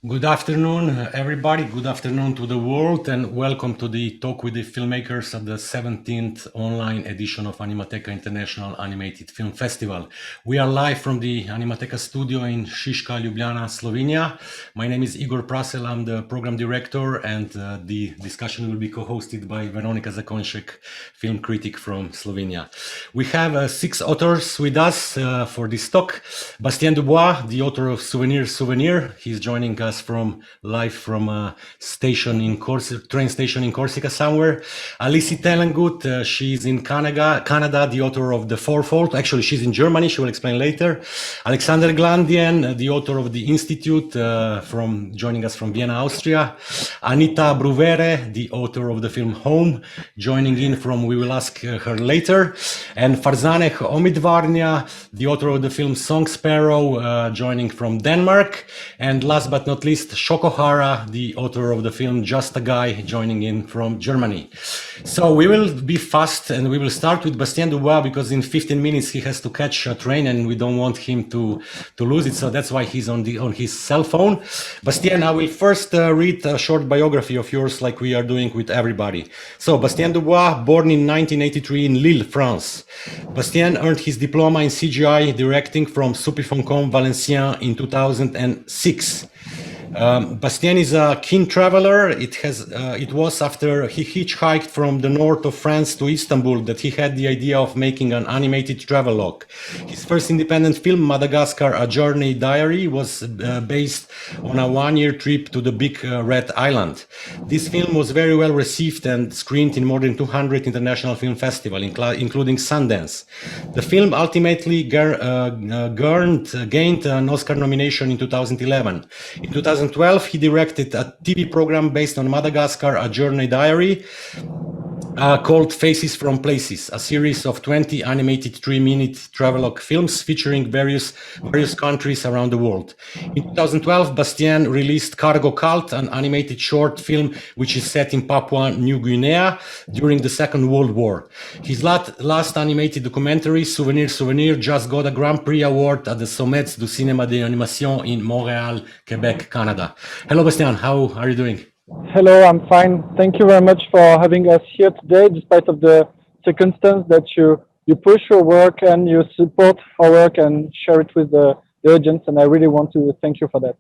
Good afternoon, everybody. Good afternoon to the world, and welcome to the Talk with the Filmmakers at the 17th online edition of Animateka International Animated Film Festival. We are live from the Animateka studio in Šiška, Ljubljana, Slovenia. My name is Igor Prassel. I'm the program director, and the discussion will be co-hosted by Veronika Zakonjšek, film critic from Slovenia. We have 6 authors with us for this talk. Bastien Dubois, the author of Souvenir. He's joining us live from a station in train station in Corsica somewhere. Alisi Telengut, she's in Canada, the author of the Fourfold. Actually, she's in Germany. She will explain later. Alexander Glandien, the author of the Institute, joining us from Vienna, Austria. Anita Bruvere, the author of the film Home, joining in from, we will ask her later. And Farzane Homidvarnia, the author of the film Song Sparrow, joining from Denmark. And last but not least, Shoko Hara, the author of the film Just a Guy, joining in from Germany. So we will be fast, and we will start with Bastien Dubois, because in 15 minutes he has to catch a train and we don't want him to lose it. So that's why he's on his cell phone. Bastien, I will first read a short biography of yours, like we are doing with everybody. So Bastien Dubois, born in 1983 in Lille, France. Bastien earned his diploma in CGI directing from Supifondcom Valenciennes in 2006. Bastien is a keen traveler. It was after he hitchhiked from the north of France to Istanbul that he had the idea of making an animated travelogue. His first independent film, Madagascar, A Journey Diary, was based on a one-year trip to the Big Red Island. This film was very well received and screened in more than 200 international film festivals, including Sundance. The film ultimately gained an Oscar nomination in 2011. In 2012, he directed a TV program based on Madagascar, A Journey Diary, called Faces from Places, a series of 20 animated 3-minute travelogue films featuring various countries around the world. In 2012, Bastien released Cargo Cult, an animated short film which is set in Papua New Guinea during the Second World War. His last animated documentary, Souvenir, just got a Grand Prix award at the Sommets du Cinéma d'Animation in Montreal, Quebec, Canada. Hello, Bastien. How are you doing? Hello, I'm fine. Thank you very much for having us here today, despite of the circumstance that you push your work and you support our work and share it with the audience. And I really want to thank you for that.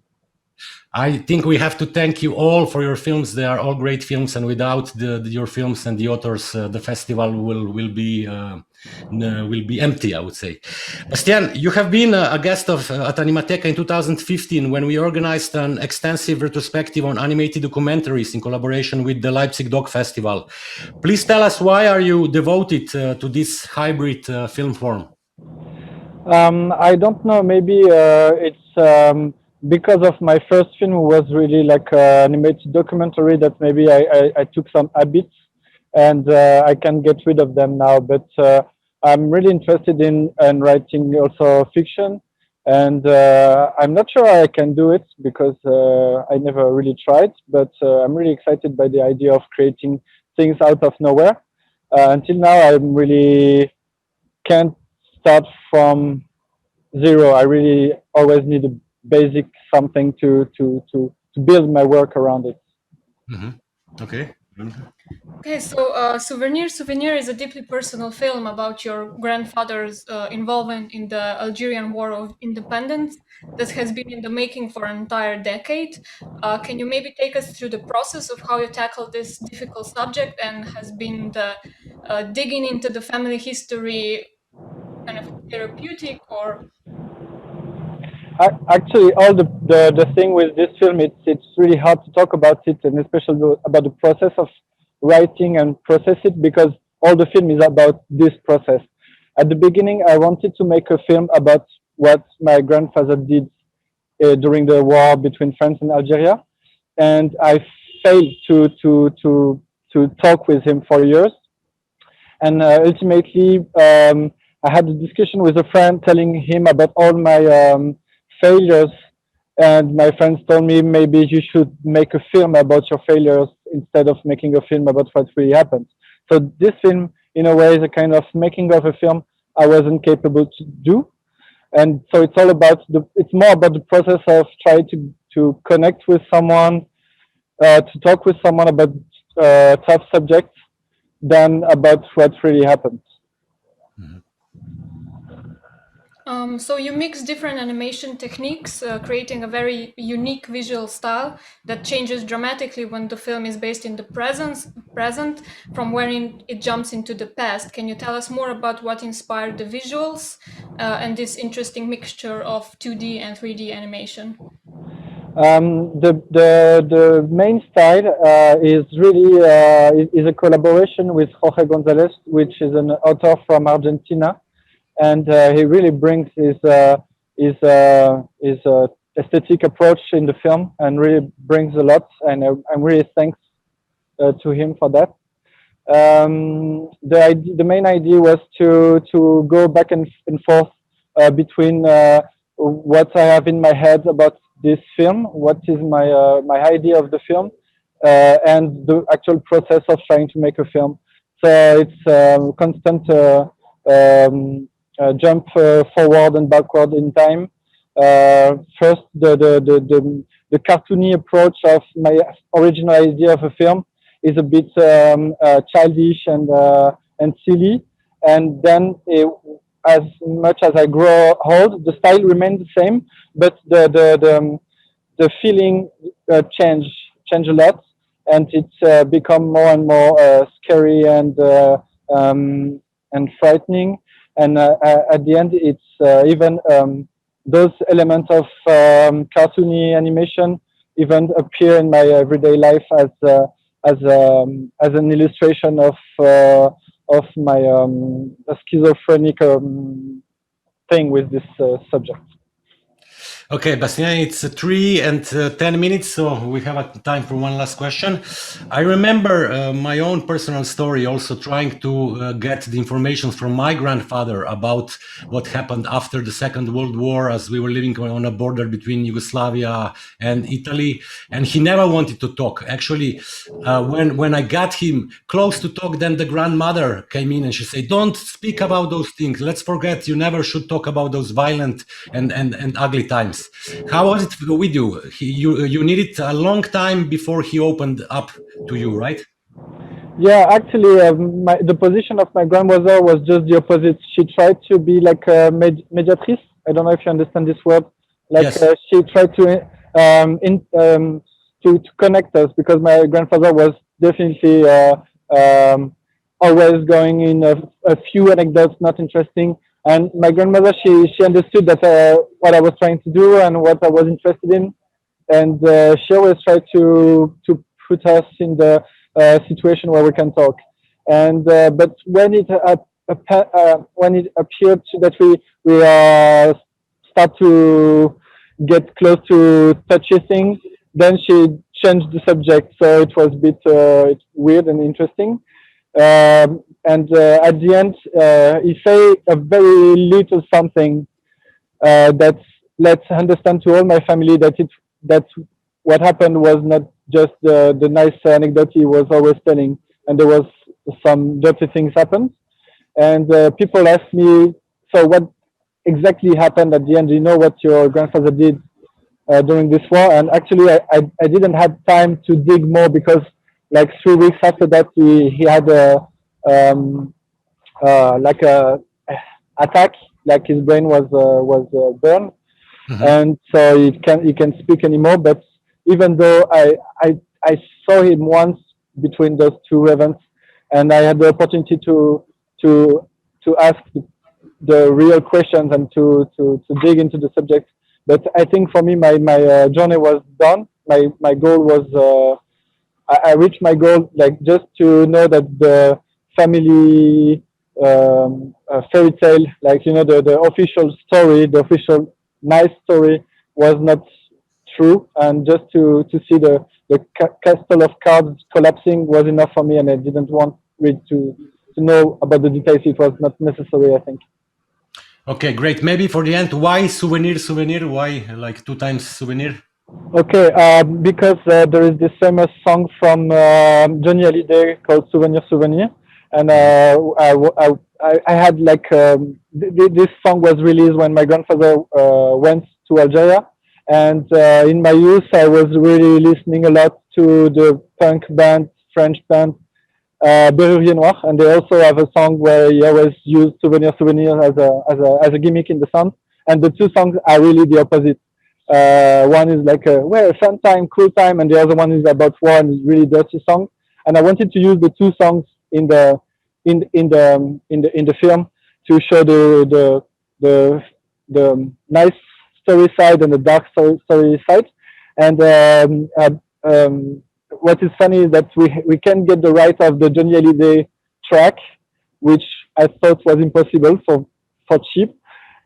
I think we have to thank you all for your films. They are all great films, and without your films and the authors, the festival will be empty, I would say. Bastien, you have been a guest at Animateka in 2015 when we organized an extensive retrospective on animated documentaries in collaboration with the Leipzig Doc Festival. Please tell us, why are you devoted to this hybrid film form? I don't know. Maybe it's because of my first film was really like an animated documentary that maybe I took some habits and I can get rid of them now. But I'm really interested in writing also fiction, and I'm not sure I can do it because I never really tried, but I'm really excited by the idea of creating things out of nowhere. Until now, I really can't start from zero. I really always need a basic something to build my work around it. Mm-hmm. Okay. Okay, so Souvenir is a deeply personal film about your grandfather's involvement in the Algerian War of Independence that has been in the making for an entire decade. Can you maybe take us through the process of how you tackled this difficult subject, and has been the digging into the family history kind of therapeutic, or? Actually, all the thing with this film, it's really hard to talk about it, and especially about the process of writing and process it, because all the film is about this process. At the beginning, I wanted to make a film about what my grandfather did during the war between France and Algeria, and I failed to talk with him for years. And ultimately, I had a discussion with a friend telling him about all my failures. And my friends told me maybe you should make a film about your failures instead of making a film about what really happened. So this film, in a way, is a kind of making of a film I wasn't capable to do. And so it's all about it's more about the process of trying to connect with someone, to talk with someone about tough subjects than about what really happened. So you mix different animation techniques, creating a very unique visual style that changes dramatically when the film is based in the present from when it jumps into the past. Can you tell us more about what inspired the visuals and this interesting mixture of 2D and 3D animation? The main style is really is a collaboration with Jorge Gonzalez, which is an author from Argentina, and he really brings his aesthetic approach in the film, and really brings a lot. And I'm really thanks to him for that. The main idea was to go back and forth between what I have in my head about this film, what is my idea of the film, and the actual process of trying to make a film. So it's constant jump forward and backward in time. First, the cartoony approach of my original idea of a film is a bit childish and silly, and then as much as I grow old, the style remains the same, but the feeling change a lot, and it's become more and more scary and frightening. And at the end, it's even those elements of cartoony animation even appear in my everyday life as an illustration of my schizophrenic thing with this subject. Okay, Bastien, it's 3 and 10 minutes, so we have time for one last question. I remember my own personal story, also trying to get the information from my grandfather about what happened after the Second World War, as we were living on a border between Yugoslavia and Italy, and he never wanted to talk. Actually, when I got him close to talk, then the grandmother came in and she said, "Don't speak about those things. Let's forget. You never should talk about those violent and ugly times." How was it with you? You needed a long time before he opened up to you, right? Yeah, actually, the position of my grandmother was just the opposite. She tried to be like a mediatrice. I don't know if you understand this word. Like yes. She tried to connect us, because my grandfather was definitely always going in a few anecdotes, not interesting. And my grandmother, she understood that what I was trying to do and what I was interested in, and she always tried to put us in the situation where we can talk. And but when it appeared that we start to get close to touchy things, then she changed the subject. So it was a bit weird and interesting. And at the end, he say a very little something that lets understand to all my family that what happened was not just the nice anecdote he was always telling, and there was some dirty things happened. And people ask me, so what exactly happened at the end? Do you know what your grandfather did during this war? And actually, I didn't have time to dig more, because like 3 weeks after that, he had like a attack, like his brain was burned, and so he can speak anymore. But even though I saw him once between those two events, and I had the opportunity to ask the real questions and to dig into the subject. But I think for me, my journey was done. My goal was I reached my goal, like just to know that the family a fairy tale, like the official story, the official nice story was not true, and just to see the castle of cards collapsing was enough for me, and I didn't want really to know about the details. It was not necessary, I think. Okay, great. Maybe for the end, why Souvenir, Souvenir? Why like 2 times Souvenir? Okay, because there is this famous song from Johnny Hallyday called "Souvenir, Souvenir," and I had like this song was released when my grandfather went to Algeria, and in my youth I was really listening a lot to the punk band, French band Berrurier Noir, and they also have a song where he always used "Souvenir, Souvenir" as a gimmick in the song, and the two songs are really the opposite. One is like a well, fun time, cool time, and the other one is about war and really dirty song. And I wanted to use the two songs in the film to show the nice story side and the dark story side. And what is funny is that we can get the right of the Johnny Hallyday track, which I thought was impossible for cheap,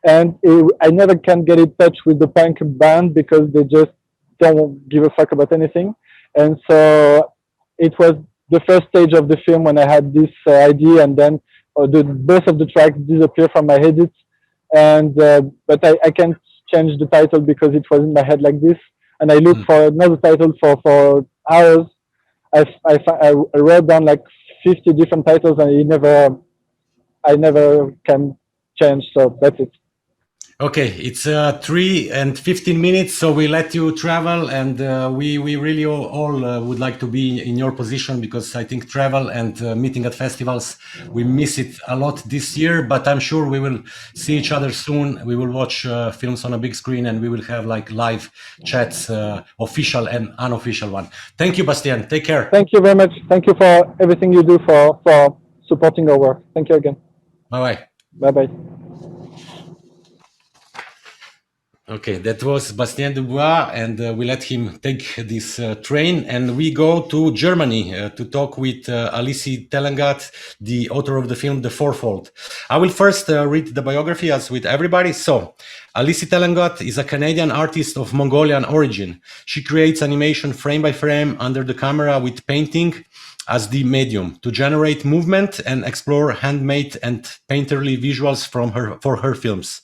and I never can get in touch with the punk band because they just don't give a fuck about anything. And so it was the first stage of the film when I had this idea, and then both of the tracks disappear from my edits. And but I can't change the title because it was in my head like this. And I looked for another title for hours. I wrote down like 50 different titles, and I never can change. So that's it. Okay, it's 3 and 15 minutes, so we let you travel, and we really all would like to be in your position, because I think travel and meeting at festivals, we miss it a lot this year, but I'm sure we will see each other soon. We will watch films on a big screen, and we will have like live chats, official and unofficial one. Thank you, Bastien. Take care. Thank you very much. Thank you for everything you do for supporting our work. Thank you again. Bye-bye. Bye-bye. Okay, that was Bastien Dubois, and we let him take this train, and we go to Germany to talk with Alisi Telengut, the author of the film The Fourfold. I will first read the biography as with everybody. So, Alisi Telengut is a Canadian artist of Mongolian origin. She creates animation frame by frame under the camera with painting as the medium to generate movement and explore handmade and painterly visuals for her films.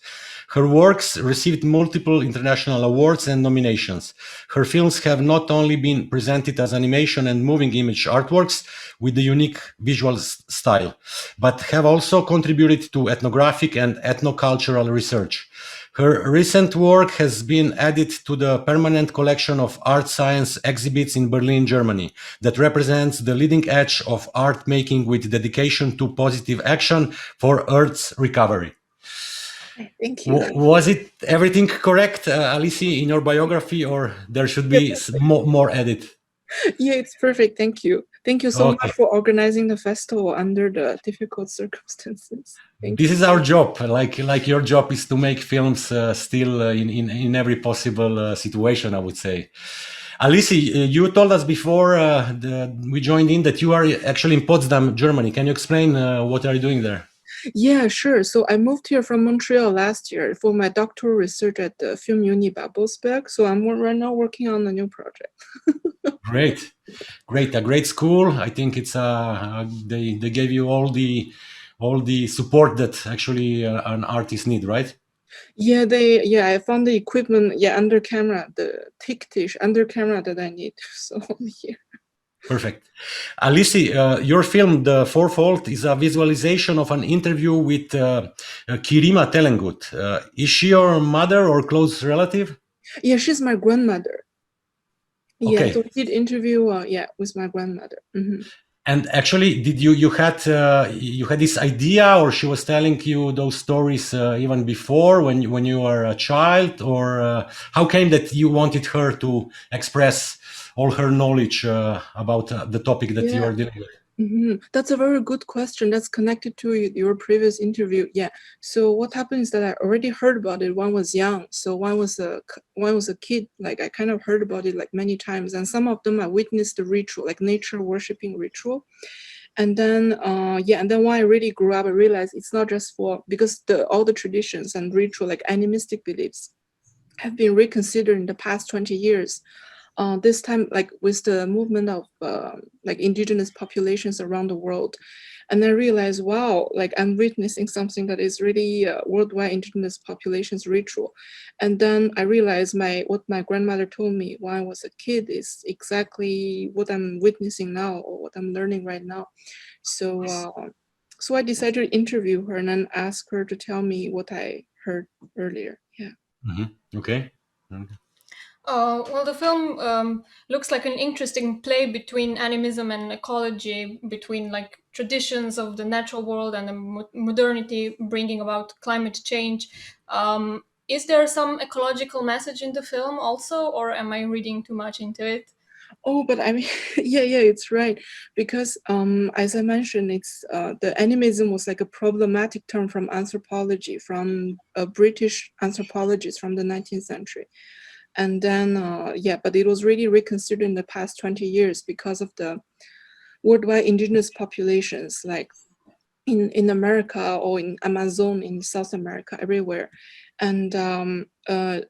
Her works received multiple international awards and nominations. Her films have not only been presented as animation and moving image artworks with a unique visual style, but have also contributed to ethnographic and ethnocultural research. Her recent work has been added to the permanent collection of art science exhibits in Berlin, Germany, that represents the leading edge of art making with dedication to positive action for Earth's recovery. Thank you. Was it everything correct, Alisi, in your biography, or there should be more edit? Yeah, it's perfect. Thank you. Thank you so much for organizing the festival under the difficult circumstances. This is our job. Like your job is to make films still in every possible situation, I would say. Alisi, you told us before we joined in that you are actually in Potsdam, Germany. Can you explain what are you doing there? Yeah, sure. So I moved here from Montreal last year for my doctoral research at the Film Uni Babelsberg. So I'm right now working on a new project. Great, a great school. I think it's they gave you all the support that actually an artist need, right? Yeah, I found the equipment under camera, the thick dish under camera that I need. So yeah. Perfect. Alisi, your film, The Fourfold, is a visualization of an interview with Kirima Telengut. Is she your mother or close relative? Yeah, she's my grandmother. Okay. Yeah, so we did interview with my grandmother. Mm-hmm. And actually, did you had this idea, or she was telling you those stories even before when you were a child, or how came that you wanted her to express all her knowledge about the topic that you are dealing with? Mm-hmm. That's a very good question. That's connected to your previous interview. Yeah. So what happened is that I already heard about it. One was young, so one was a kid. Like I kind of heard about it like many times, and some of them I witnessed the ritual, like nature worshipping ritual. And then and then when I really grew up, I realized it's not just for, because all the traditions and ritual, like animistic beliefs, have been reconsidered in the past 20 years. This time, like with the movement of like indigenous populations around the world. And I realized, wow, like I'm witnessing something that is really worldwide indigenous populations ritual. And then I realized what my grandmother told me when I was a kid is exactly what I'm witnessing now, or what I'm learning right now. So so I decided to interview her and then ask her to tell me what I heard earlier. Yeah. Okay. Well, the film looks like an interesting play between animism and ecology, between like traditions of the natural world and the modernity bringing about climate change. Is there some ecological message in the film also, or am I reading too much into it? Oh, but I mean, yeah, it's right. Because as I mentioned, it's the animism was like a problematic term from anthropology, from a British anthropologist from the 19th century. And then, but it was really reconsidered in the past 20 years because of the worldwide indigenous populations, like in America or in Amazon, in South America, everywhere. And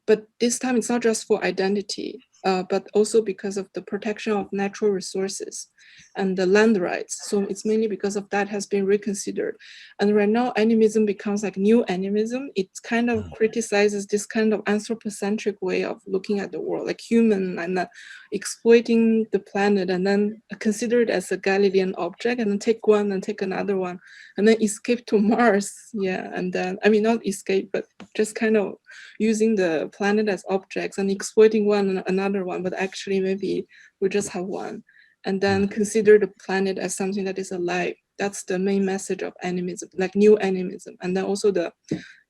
but this time it's not just for identity, but also because of the protection of natural resources and the land rights. So it's mainly because of that has been reconsidered. And right now, animism becomes like new animism. It kind of criticizes this kind of anthropocentric way of looking at the world, like human and exploiting the planet, and then consider it as a Galilean object, and then take one and take another one, and then escape to Mars. Yeah, and then, I mean, not escape, but just kind of using the planet as objects and exploiting one and another one, but actually maybe we just have one. And then consider the planet as something that is alive. That's the main message of animism, like new animism. And then also the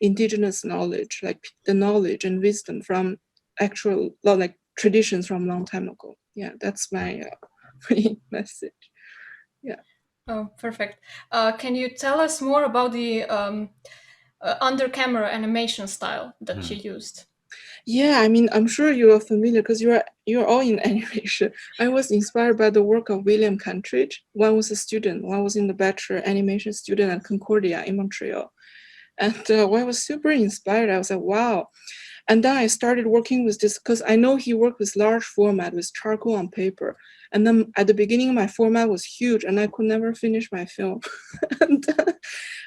indigenous knowledge, like the knowledge and wisdom from actual, like traditions from a long time ago. Yeah, that's my main message. Yeah. Oh, perfect. Can you tell us more about the under camera animation style that you used? Yeah, I mean, I'm sure you are familiar because you're all in animation. I was inspired by the work of William Kantridge. One was a student, one was in the bachelor animation student at Concordia in Montreal. And when I was super inspired, I was like, wow. And then I started working with this because I know he worked with large format, with charcoal on paper. And then at the beginning, my format was huge and I could never finish my film. And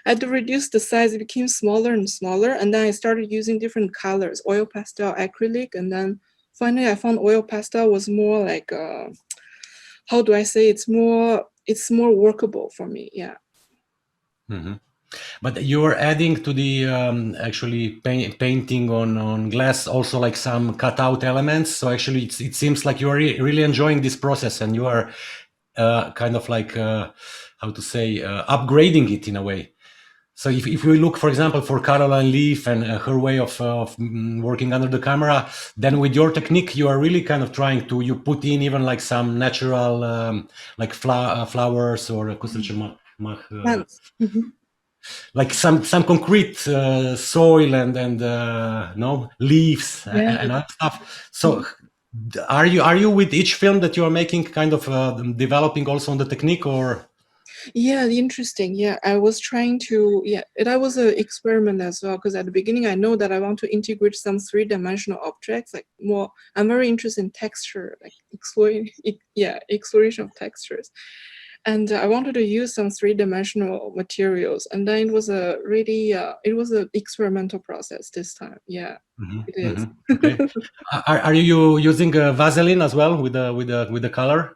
I had to reduce the size. It became smaller and smaller. And then I started using different colors, oil pastel, acrylic. And then finally I found oil pastel was more like, how do I say, it's more workable for me. Yeah. But you are adding to the actually painting on glass also like some cutout elements. So actually it seems like you are really enjoying this process, and you are kind of like, how to say, upgrading it in a way. So if we look, for example, for Caroline Leaf and her way of working under the camera, then with your technique, you are really kind of trying to, you put in even like some natural, like flowers or Plants. like some concrete soil and no leaves and other stuff. So are you with each film that you are making kind of developing also on the technique, or? Yeah, interesting. Yeah, I was trying to, that was an experiment as well, because at the beginning I know that I want to integrate some three-dimensional objects, like more, I'm very interested in texture, like exploration of textures. And I wanted to use some three-dimensional materials. And then it was a really, it was an experimental process this time. Yeah, it is. Okay. Are you using Vaseline as well with the color?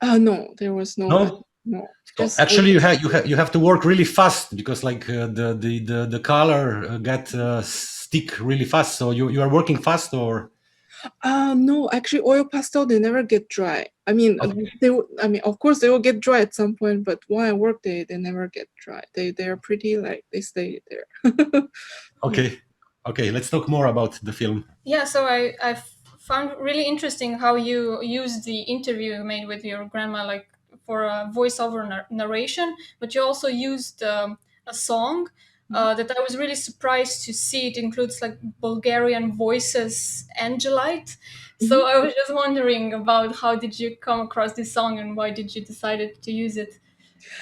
No, there was no, No. no. So Just actually, you have to work really fast, because like the color get stick really fast. So you are working fast, or? No, actually, oil pastel, they never get dry. I mean, of course, they will get dry at some point, but when I work, they never get dry. They are pretty, like, they stay there. Okay. Let's talk more about the film. Yeah, so I found really interesting how you used the interview you made with your grandma, like for a voiceover narration, but you also used a song that I was really surprised to see. It includes like Bulgarian voices, Angelite. So I was just wondering about how did you come across this song and why did you decide to use it?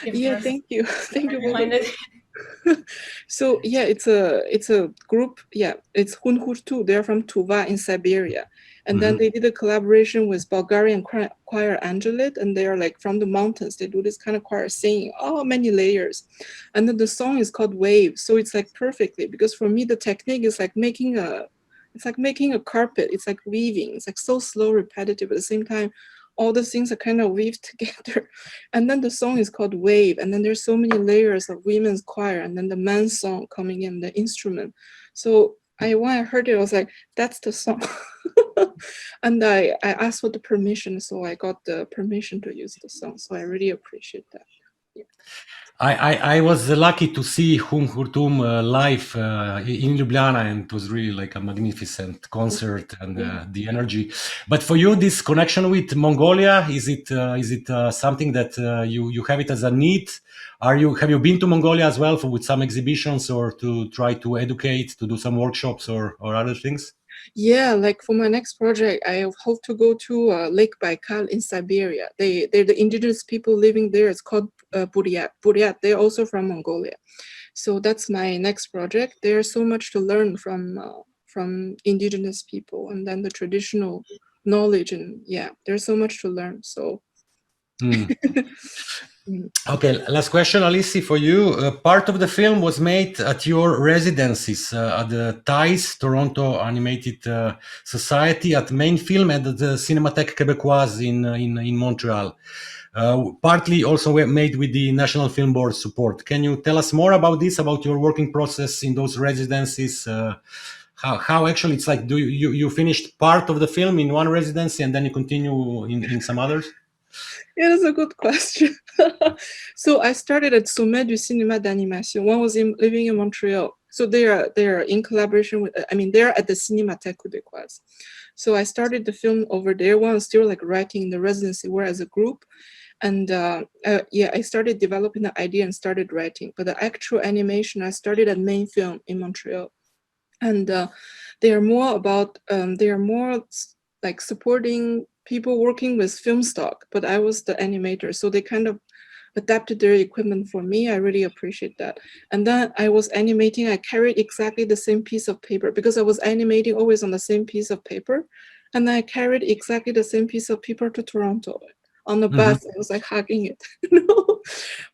Yeah, thank you. Thank you. Reminded. So yeah, it's a group. Yeah, it's Hunhurtu. They're from Tuva in Siberia, and then they did a collaboration with Bulgarian choir Angelit, and they are like from the mountains. They do this kind of choir singing, oh, many layers, and then the song is called Wave. So it's like perfectly, because for me the technique is like making a carpet. It's like weaving. It's like so slow, repetitive, at the same time all the things are kind of weaved together. And then the song is called Wave. And then there's so many layers of women's choir and then the men's song coming in, the instrument. So when I heard it, I was like, that's the song. And I asked for the permission. So I got the permission to use the song. So I really appreciate that. Yeah. I was lucky to see Hurtum live in Ljubljana, and it was really like a magnificent concert, and the energy. But for you, this connection with Mongolia, is it something that you have it as a need? Have you been to Mongolia as well with some exhibitions, or to try to educate, to do some workshops or other things? Yeah, like for my next project, I hope to go to Lake Baikal in Siberia. They're the indigenous people living there. It's called Buryat. They're also from Mongolia. So that's my next project. There's so much to learn from indigenous people, and then the traditional knowledge, and yeah, there's so much to learn. So. Okay, last question, Alisi, for you. Part of the film was made at your residencies at the TAIS, Toronto Animated Society, at Main Film, and at the Cinémathèque Québécoise in Montreal. Partly also made with the National Film Board support. Can you tell us more about this, about your working process in those residencies? How actually it's like, do you finished part of the film in one residency and then you continue in some others? Yeah, that's a good question. So I started at Sommet du Cinéma d'Animation. One was living in Montreal. So they are in collaboration with, they're at the Cinémathèque Québécoise. So I started the film over there. One was still like writing in the residency, we're as a group. And I started developing the idea and started writing. But the actual animation, I started at Main Film in Montreal. And they are more like supporting people working with film stock, but I was the animator. So they kind of adapted their equipment for me. I really appreciate that. And then I was animating, I carried exactly the same piece of paper because I was animating always on the same piece of paper. And I carried exactly the same piece of paper to Toronto on the bus. I was like hugging it.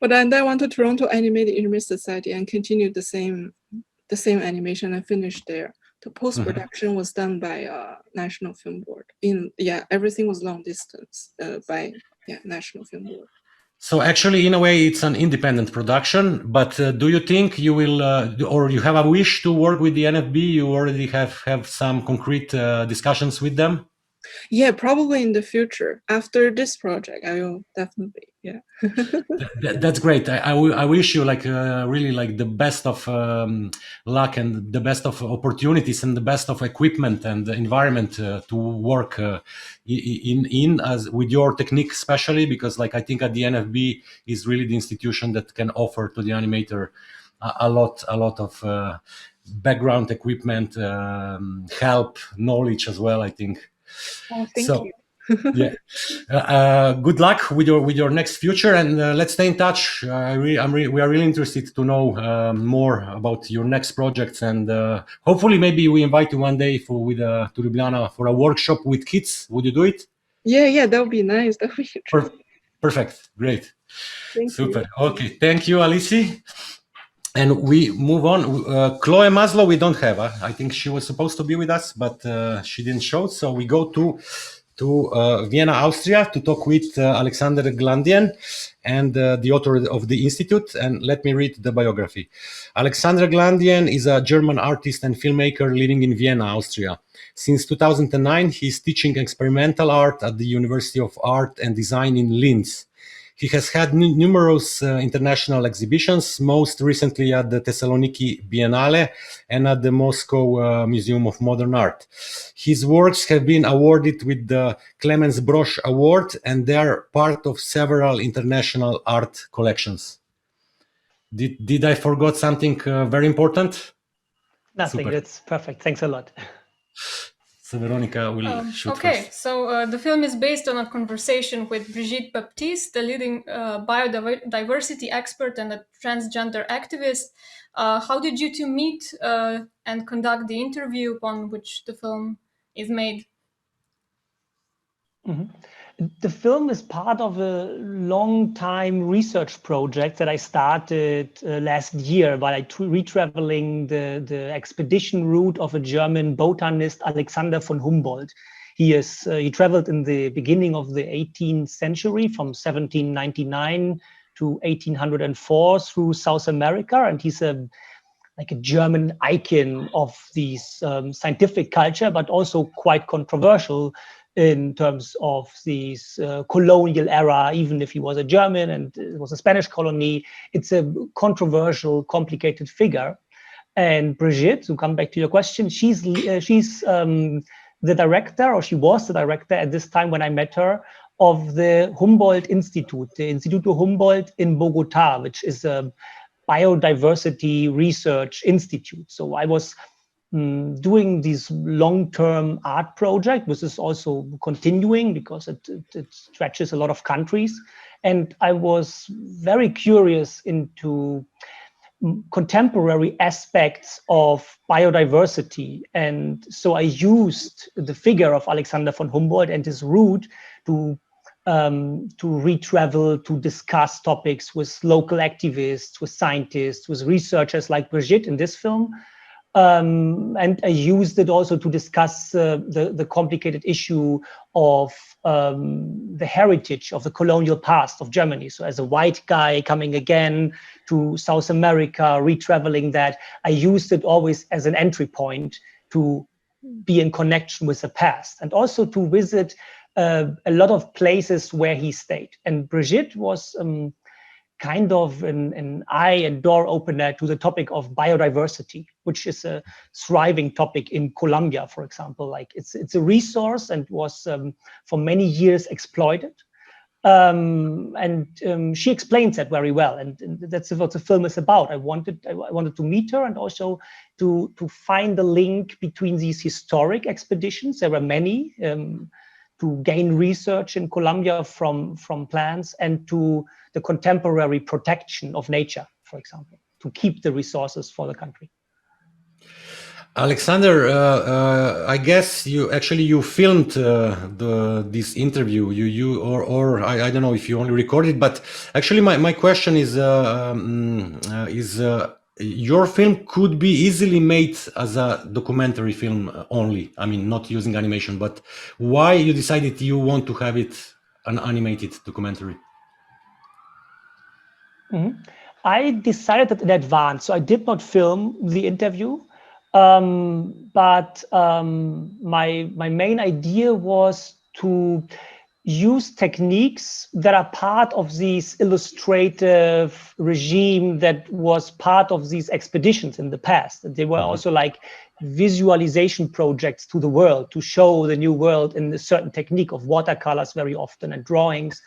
But then I went to Toronto Animated Intermediate Society and continued the same animation and finished there. The post-production was done by National Film Board. Everything was long distance by National Film Board. So actually, in a way, it's an independent production. But do you think you will, or you have a wish to work with the NFB? You already have some concrete discussions with them? Yeah, probably in the future. After this project, I will definitely, yeah. That's great. I wish you like really like the best of luck and the best of opportunities and the best of equipment and the environment to work in as with your technique, especially because like I think at the NFB is really the institution that can offer to the animator a lot of background equipment, help, knowledge as well, I think. Oh, thank you. Yeah, good luck with your next future, and let's stay in touch. We are really interested to know more about your next projects, and hopefully maybe we invite you one day to Ljubljana for a workshop with kids. Would you do it? Yeah, that would be nice. That would be perfect, great, super. You. Okay, thank you, Alisi. And we move on. Chloe Maslow, we don't have. I think she was supposed to be with us, but she didn't show. So we go to Vienna, Austria, to talk with Alexander Glandien and the author of the Institute. And let me read the biography. Alexander Glandien is a German artist and filmmaker living in Vienna, Austria. Since 2009, he is teaching experimental art at the University of Art and Design in Linz. He has had numerous international exhibitions, most recently at the Thessaloniki Biennale and at the Moscow Museum of Modern Art. His works have been awarded with the Clemens Brosch Award, and they are part of several international art collections. Did I forget something very important? Nothing. Super. That's perfect. Thanks a lot. So Veronika will shoot Okay, first. so the film is based on a conversation with Brigitte Baptiste, the leading biodiversity expert and a transgender activist. How did you two meet and conduct the interview upon which the film is made? The film is part of a long-time research project that I started last year while I retraveling the expedition route of a German botanist, Alexander von Humboldt. He traveled in the beginning of the 18th century from 1799 to 1804 through South America, and he's like a German icon of these scientific culture, but also quite controversial in terms of these colonial era. Even if he was a German and it was a Spanish colony, it's a controversial, complicated figure. And Brigitte, to come back to your question, she's the director, or she was the director at this time when I met her, of the Humboldt Institute, the Instituto Humboldt in Bogota, which is a biodiversity research institute. So I was doing this long-term art project, which is also continuing because it stretches a lot of countries. And I was very curious into contemporary aspects of biodiversity. And so I used the figure of Alexander von Humboldt and his route to retravel, to discuss topics with local activists, with scientists, with researchers like Brigitte in this film. And I used it also to discuss the complicated issue of the heritage of the colonial past of Germany. So as a white guy coming again to South America, retraveling that, I used it always as an entry point to be in connection with the past and also to visit a lot of places where he stayed. And Brigitte was kind of an eye and door opener to the topic of biodiversity, which is a thriving topic in Colombia, for example. Like it's a resource and was for many years exploited. And she explains that very well, and that's what the film is about. I wanted to meet her and also to find the link between these historic expeditions. There were many. To gain research in Colombia from plants and to the contemporary protection of nature, for example, to keep the resources for the country. Alexander, I guess you filmed this interview. I don't know if you only recorded, but actually my question is your film could be easily made as a documentary film only. I mean, not using animation, but why you decided you want to have it an animated documentary? I decided in advance, so I did not film the interview. But my main idea was to use techniques that are part of this illustrative regime that was part of these expeditions in the past. They were also like visualization projects to the world, to show the new world in a certain technique of watercolors very often and drawings.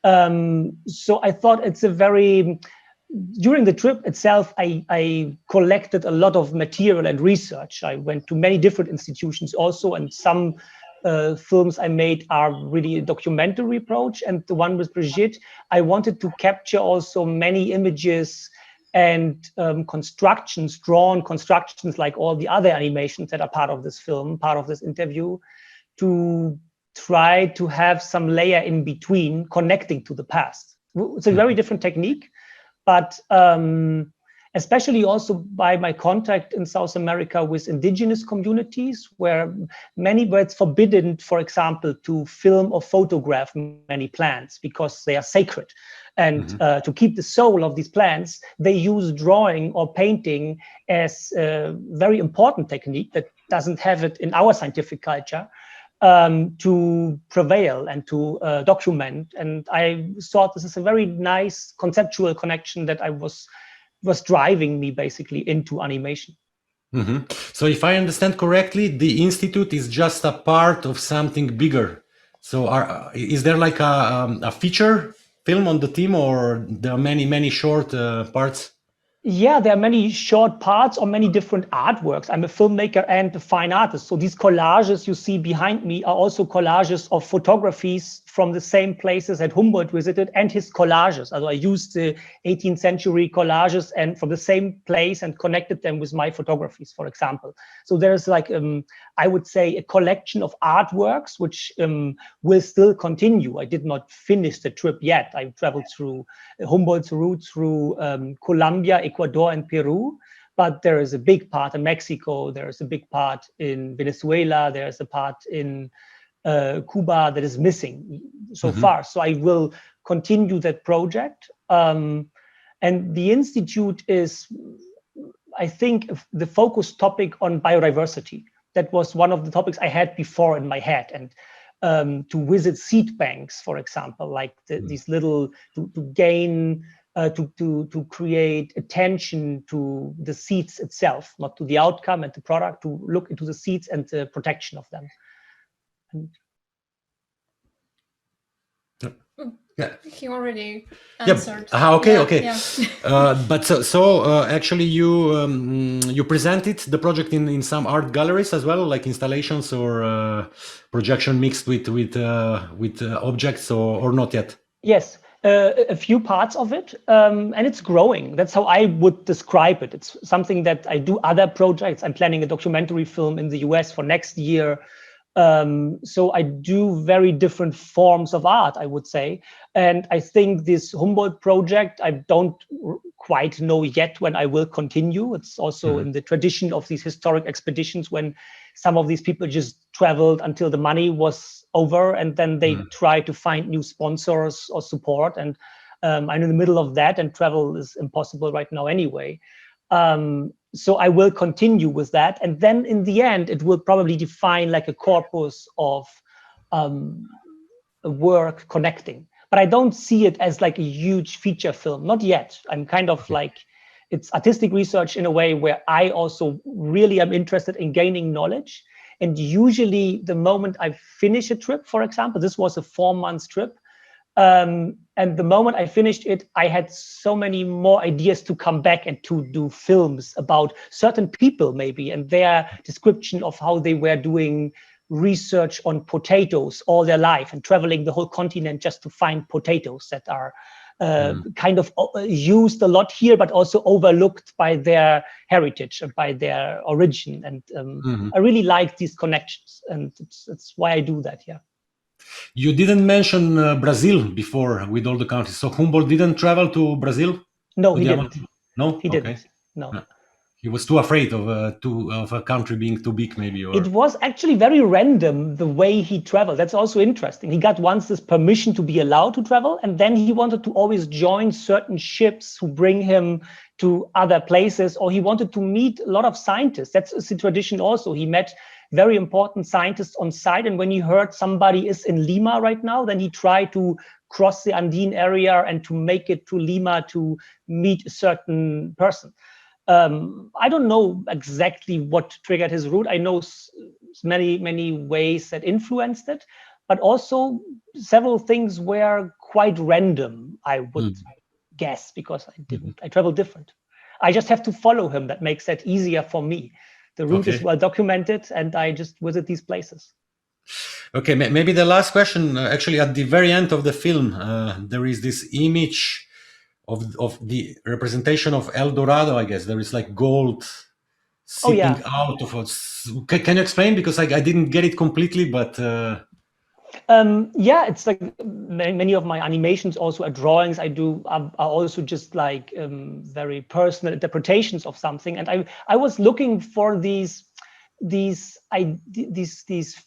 So I thought it's a very... During the trip itself, I collected a lot of material and research. I went to many different institutions also, and some films I made are really a documentary approach. And the one with Brigitte, I wanted to capture also many images and constructions, drawn constructions, like all the other animations that are part of this film, part of this interview, to try to have some layer in between connecting to the past. It's a very different technique. But especially also by my contact in South America with indigenous communities, where it's forbidden, for example, to film or photograph many plants because they are sacred. And to keep the soul of these plants, they use drawing or painting as a very important technique that doesn't have it in our scientific culture. To prevail and to document. And I thought this is a very nice conceptual connection that was driving me basically into animation. So if I understand correctly, the Institute is just a part of something bigger. So is there like a feature film on the team, or there are many short parts? Yeah, there are many short parts or many different artworks. I'm a filmmaker and a fine artist. So these collages you see behind me are also collages of photographies from the same places that Humboldt visited and his collages. Also I used the 18th century collages and from the same place and connected them with my photographies, for example. So there's like, I would say, a collection of artworks, which will still continue. I did not finish the trip yet. I traveled through Humboldt's route through Colombia, Ecuador, and Peru. But there is a big part in Mexico. There is a big part in Venezuela. There is a part in Cuba that is missing so far. So I will continue that project. And the Institute is, I think, the focus topic on biodiversity. That was one of the topics I had before in my head. And to visit seed banks, for example, like these little, to gain, to create attention to the seeds itself, not to the outcome and the product, to look into the seeds and the protection of them. Yeah. He already answered. Okay. Yeah. But actually, you presented the project in some art galleries as well, like installations or projection mixed with objects, or not yet? Yes, a few parts of it, and it's growing. That's how I would describe it. It's something that I do other projects. I'm planning a documentary film in the US for next year. So I do very different forms of art, I would say. And I think this Humboldt project, I don't quite know yet when I will continue. It's also in the tradition of these historic expeditions when some of these people just traveled until the money was over and then they try to find new sponsors or support. And I'm in the middle of that, and travel is impossible right now anyway. So I will continue with that. And then in the end, it will probably define like a corpus of work connecting. But I don't see it as like a huge feature film, not yet. I'm kind of like, it's artistic research in a way where I also really am interested in gaining knowledge. And usually the moment I finish a trip, for example, this was a 4-month trip. And the moment I finished it, I had so many more ideas to come back and to do films about certain people maybe and their description of how they were doing research on potatoes all their life and traveling the whole continent just to find potatoes that are kind of used a lot here, but also overlooked by their heritage and by their origin. And I really like these connections, and it's why I do that, yeah. You didn't mention Brazil before with all the countries. So Humboldt didn't travel to Brazil? No, he didn't. No? He didn't. No. He was too afraid of a country being too big, maybe. Or... It was actually very random the way he traveled. That's also interesting. He got once this permission to be allowed to travel, and then he wanted to always join certain ships who bring him to other places, or he wanted to meet a lot of scientists. That's a tradition also. He met very important scientists on site, and when he heard somebody is in Lima right now, then he tried to cross the Andean area and to make it to Lima to meet a certain person. I don't know exactly what triggered his route. I know many ways that influenced it, but also several things were quite random, I would guess, because I travel different. I just have to follow him. That makes that easier for me. The route is well documented, and I just visit these places. Okay, maybe the last question. Actually, at the very end of the film, there is this image of the representation of El Dorado. I guess there is like gold seeping out of us. Can you explain? Because I didn't get it completely, but. Yeah, it's like many of my animations also are drawings I do are also just like very personal interpretations of something. And I was looking for these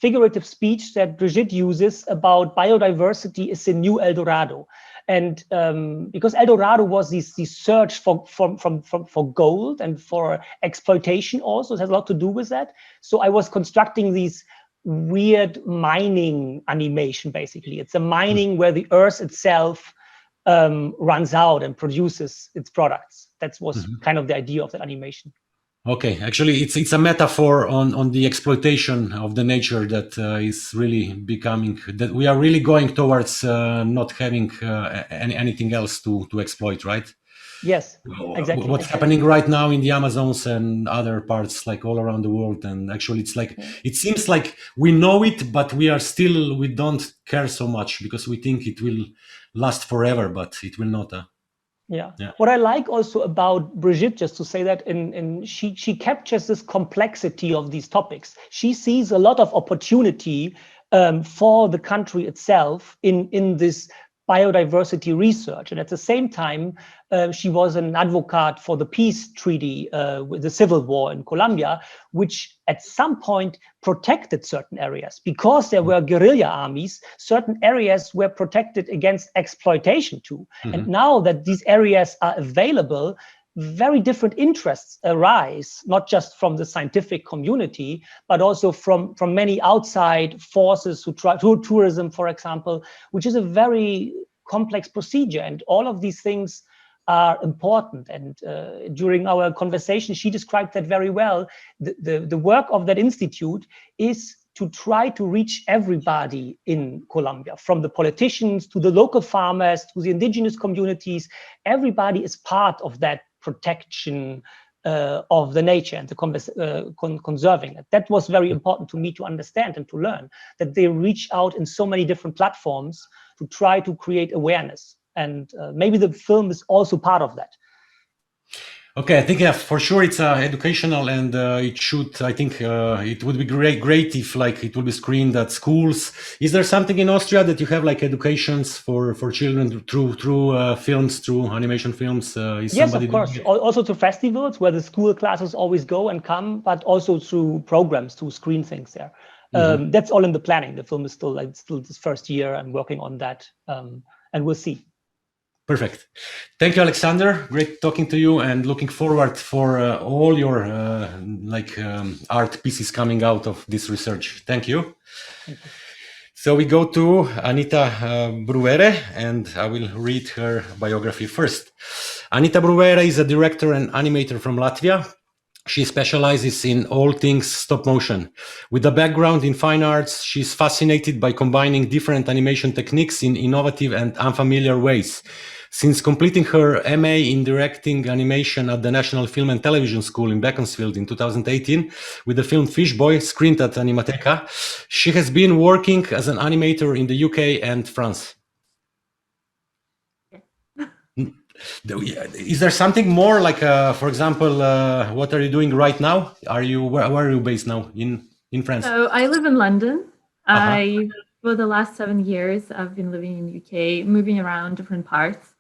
figurative speech that Brigitte uses about biodiversity is the new El Dorado. And because El Dorado was this search for gold and for exploitation also, it has a lot to do with that. So I was constructing these weird mining animation, basically. It's a mining where the earth itself runs out and produces its products. That was kind of the idea of that animation. Okay, actually, it's a metaphor on the exploitation of the nature that is really becoming, that we are really going towards not having anything else to exploit, right? Yes, exactly. What's happening right now in the Amazons and other parts, like all around the world. And actually, it's like, it seems like we know it, but we don't care so much because we think it will last forever, but it will not. Yeah. What I like also about Brigitte, just to say that, she captures this complexity of these topics. She sees a lot of opportunity for the country itself in this biodiversity research. And at the same time, she was an advocate for the peace treaty with the civil war in Colombia, which at some point protected certain areas. Because there were guerrilla armies, certain areas were protected against exploitation too. And now that these areas are available, very different interests arise, not just from the scientific community, but also from many outside forces who try to tourism, for example, which is a very complex procedure. And all of these things are important. And during our conversation, she described that very well. The work of that institute is to try to reach everybody in Colombia, from the politicians to the local farmers to the indigenous communities. Everybody is part of that protection of the nature and the conserving it. That was very important to me to understand and to learn, that they reach out in so many different platforms to try to create awareness. And maybe the film is also part of that. Okay, I think for sure it's educational, and it should. I think it would be great if like it would be screened at schools. Is there something in Austria that you have like educations for children through films, through animation films? Yes, of course. Also to festivals where the school classes always go and come, but also through programs to screen things there. That's all in the planning. The film is still this first year. I'm working on that, and we'll see. Perfect. Thank you, Alexander. Great talking to you, and looking forward for all your art pieces coming out of this research. Thank you. So we go to Anita Bruvera, and I will read her biography first. Anita Bruvera is a director and animator from Latvia. She specializes in all things stop motion. With a background in fine arts, she's fascinated by combining different animation techniques in innovative and unfamiliar ways. Since completing her MA in directing animation at the National Film and Television School in Beaconsfield in 2018 with the film Fish Boy, screened at Animateka, she has been working as an animator in the UK and France. Is there something more, like, for example, what are you doing right now? Where are you based now in France? So I live in London. For the last 7 years, I've been living in the UK, moving around different parts.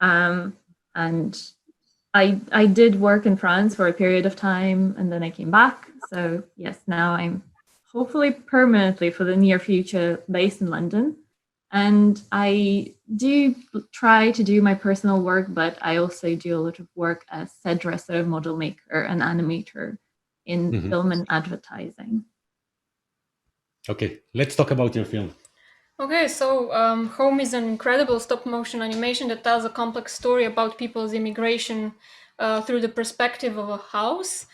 And I did work in France for a period of time, and then I came back. So yes, now I'm hopefully permanently for the near future based in London. And I do try to do my personal work, but I also do a lot of work as set dresser, model maker, and animator in film and advertising. Okay, let's talk about your film. Okay, so Home is an incredible stop-motion animation that tells a complex story about people's immigration through the perspective of a house.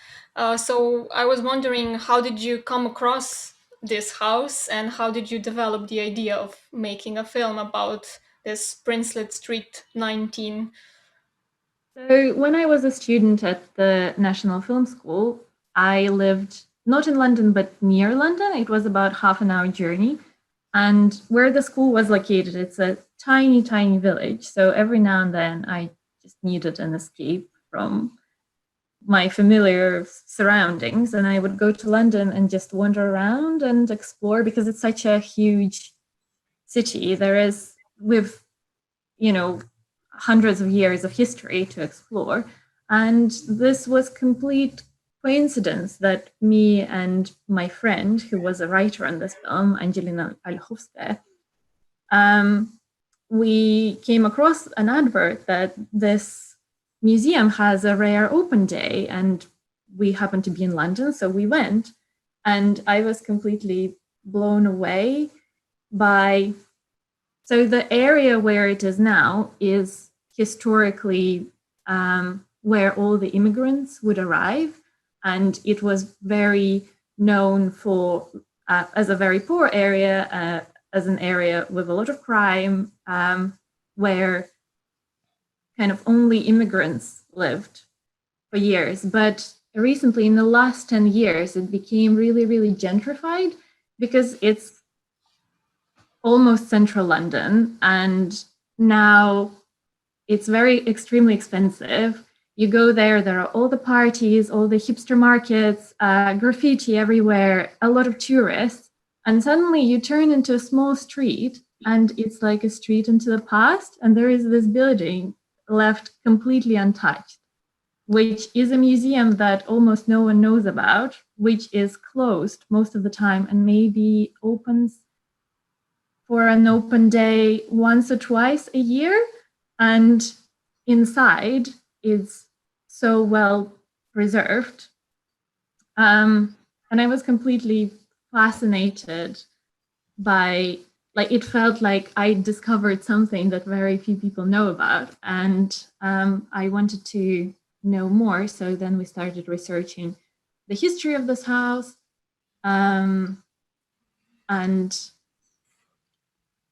So I was wondering, how did you come across this house, and how did you develop the idea of making a film about this Princelet Street 19? So when I was a student at the National Film School, I lived not in London, but near London. It was about half an hour journey. And where the school was located, it's a tiny, tiny village. So every now and then I just needed an escape from my familiar surroundings. And I would go to London and just wander around and explore, because it's such a huge city. There is, with, hundreds of years of history to explore. And this was complete coincidence that me and my friend, who was a writer on this film, Angelina Alhovska, we came across an advert that this museum has a rare open day, and we happened to be in London, so we went, and I was completely blown away by, so the area where it is now is historically where all the immigrants would arrive. And it was very known for, as a very poor area, as an area with a lot of crime, where kind of only immigrants lived for years. But recently, in the last 10 years, it became really, really gentrified because it's almost central London. And now it's very extremely expensive. You go there, there are all the parties, all the hipster markets, graffiti everywhere, a lot of tourists. And suddenly you turn into a small street and it's like a street into the past. And there is this building left completely untouched, which is a museum that almost no one knows about, which is closed most of the time and maybe opens for an open day once or twice a year. And inside is so well preserved. And I was completely fascinated by, like, it felt like I discovered something that very few people know about. And I wanted to know more. So then we started researching the history of this house and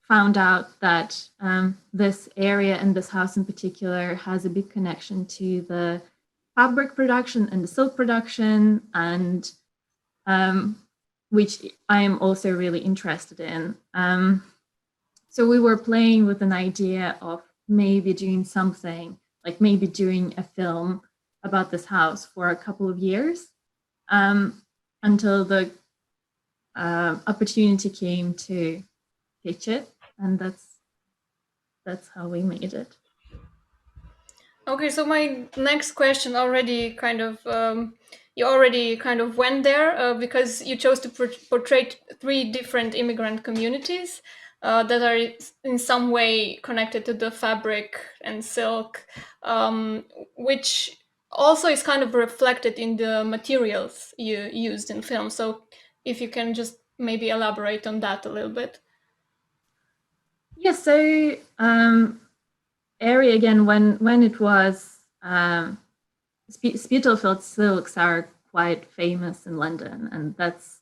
found out that this area and this house in particular has a big connection to the fabric production and the silk production, and which I am also really interested in. So we were playing with an idea of maybe doing something, like maybe doing a film about this house for a couple of years until the opportunity came to pitch it, and that's how we made it. Okay, so my next question already kind of you already kind of went there because you chose to portray 3 different immigrant communities that are in some way connected to the fabric and silk, which also is kind of reflected in the materials you used in film. So if you can just maybe elaborate on that a little bit. Yeah, so area again, when it was Spitalfield silks are quite famous in London, and that's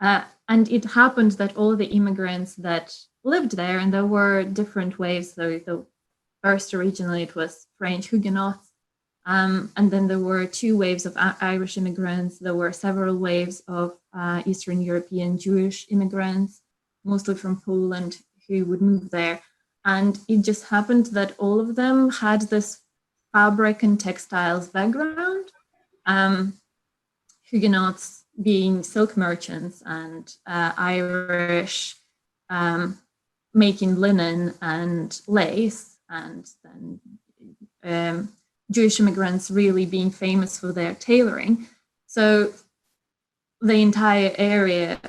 and it happened that all the immigrants that lived there, and there were different waves. So the first originally it was French Huguenots, and then there were 2 waves of Irish immigrants. There were several waves of Eastern European Jewish immigrants, mostly from Poland, who would move there. And it just happened that all of them had this fabric and textiles background, Huguenots being silk merchants, and Irish making linen and lace, and then Jewish immigrants really being famous for their tailoring. So the entire area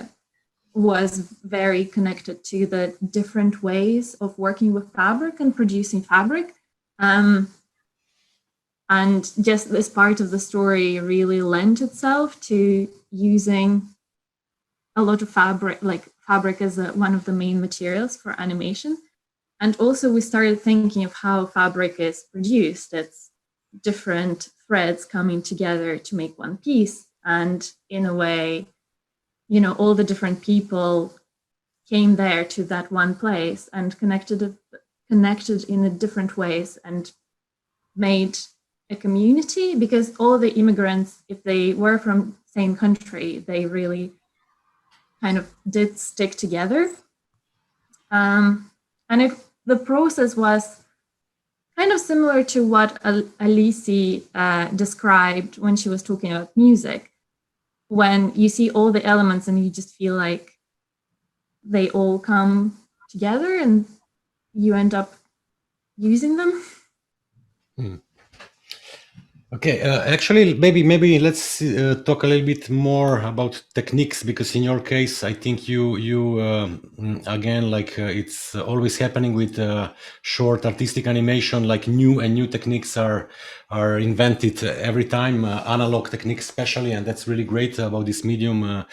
was very connected to the different ways of working with fabric and producing fabric. And just this part of the story really lent itself to using a lot of fabric, like fabric as one of the main materials for animation. And also we started thinking of how fabric is produced. It's different threads coming together to make one piece. And in a way, you know, all the different people came there to that one place and connected in a different ways and made a community, because all the immigrants, if they were from the same country, they really kind of did stick together. And if the process was kind of similar to what Alisi described when she was talking about music, when you see all the elements and you just feel like they all come together and you end up using them. Okay, actually, maybe let's talk a little bit more about techniques, because in your case, I think you again, like it's always happening with short artistic animation, like new techniques are invented every time, analog techniques especially, and that's really great about this medium.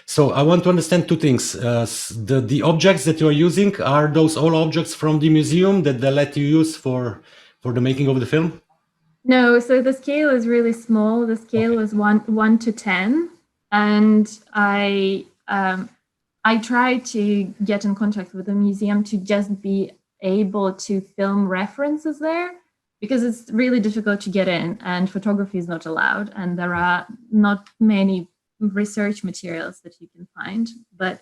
So I want to understand 2 things. The objects that you are using, are those all objects from the museum that they let you use for the making of the film? No, so the scale is really small. The scale was 1 to 10, and I tried to get in contact with the museum to just be able to film references there. because it's really difficult to get in, and photography is not allowed, and there are not many research materials that you can find. But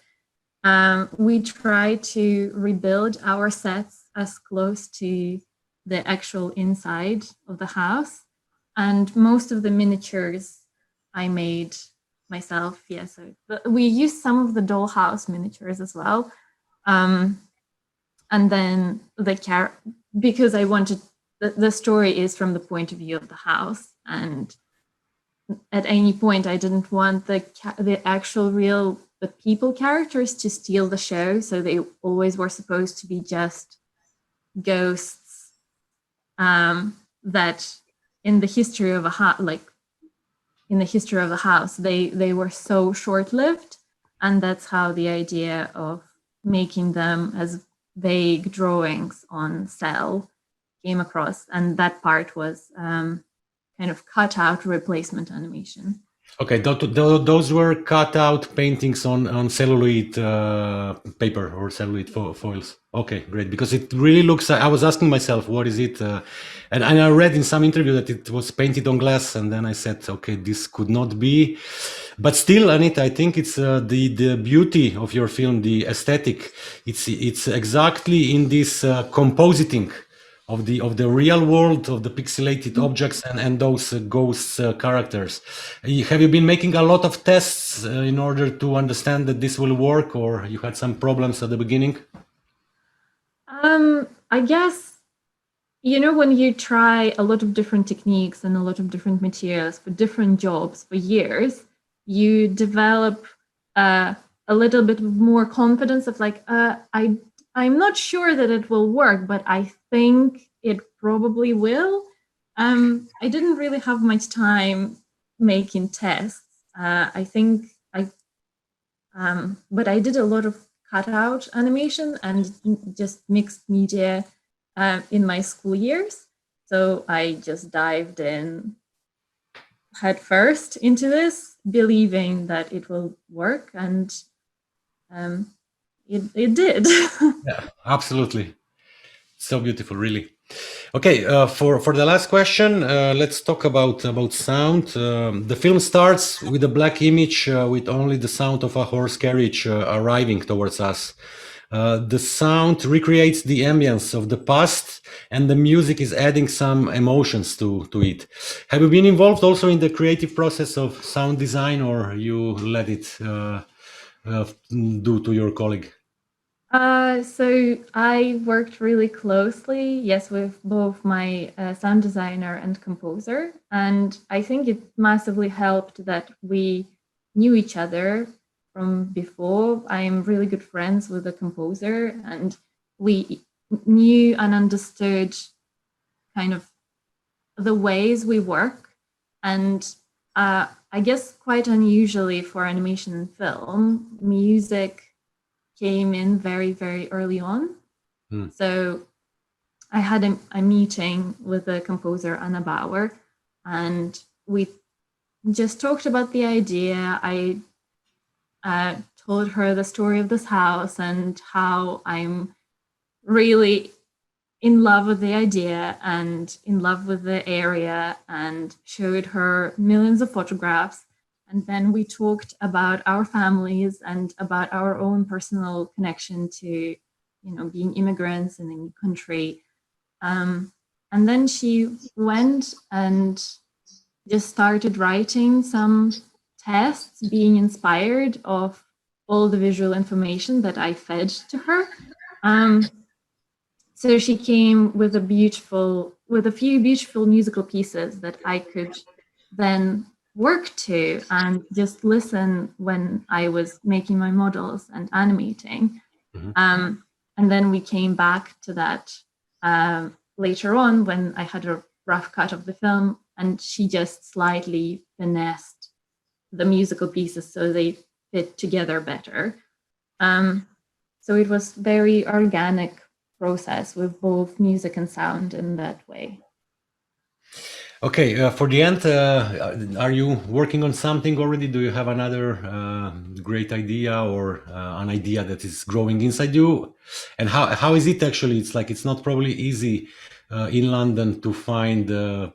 we try to rebuild our sets as close to the actual inside of the house. And most of the miniatures I made myself. Yeah, so we used some of the dollhouse miniatures as well. And then because I wanted, the story is from the point of view of the house. And at any point, I didn't want the actual real the people characters to steal the show, so they always were supposed to be just ghosts that in the history of in the history of the house they were so short-lived, and that's how the idea of making them as vague drawings on cell came across, and that part was kind of cut out replacement animation. Okay, those were cut out paintings on celluloid paper or celluloid foils. Okay, great, because it really looks, I was asking myself, what is it? And I read in some interview that it was painted on glass, and then I said, okay, this could not be. But still, Anita, I think it's the beauty of your film, the aesthetic. It's exactly in this compositing of the real world, of the pixelated objects and those ghost characters. Have you been making a lot of tests in order to understand that this will work, or you had some problems at the beginning? I guess, you know, when you try a lot of different techniques and a lot of different materials for different jobs for years, you develop a little bit more confidence of like, I'm not sure that it will work, but I think it probably will. I didn't really have much time making tests. But I did a lot of cutout animation and just mixed media in my school years. So I just dived in head first into this, believing that it will work, and it did. Yeah, absolutely. So beautiful, really. Okay, for the last question, let's talk about sound. The film starts with a black image with only the sound of a horse carriage arriving towards us. The sound recreates the ambience of the past, and the music is adding some emotions to it. Have you been involved also in the creative process of sound design, or you let it do to your colleague? So I worked really closely, yes, with both my sound designer and composer. And I think it massively helped that we knew each other from before. I'm really good friends with the composer, and we knew and understood kind of the ways we work. And I guess quite unusually for animation and film, music came in very, very early on. So I had a meeting with the composer Anita Bruere, and we just talked about the idea. I told her the story of this house and how I'm really in love with the idea and in love with the area, and showed her millions of photographs. And then we talked about our families and about our own personal connection to, you know, being immigrants in a new country. And then she went and just started writing some tests, being inspired of all the visual information that I fed to her. So she came with a few beautiful musical pieces that I could then work to and just listen when I was making my models and animating. And then we came back to that later on when I had a rough cut of the film, and she just slightly finessed the musical pieces so they fit together better. So it was very organic process with both music and sound in that way. Okay, for the end, are you working on something already? Do you have another great idea, or an idea that is growing inside you? And how is it actually? It's like, it's not probably easy in London to find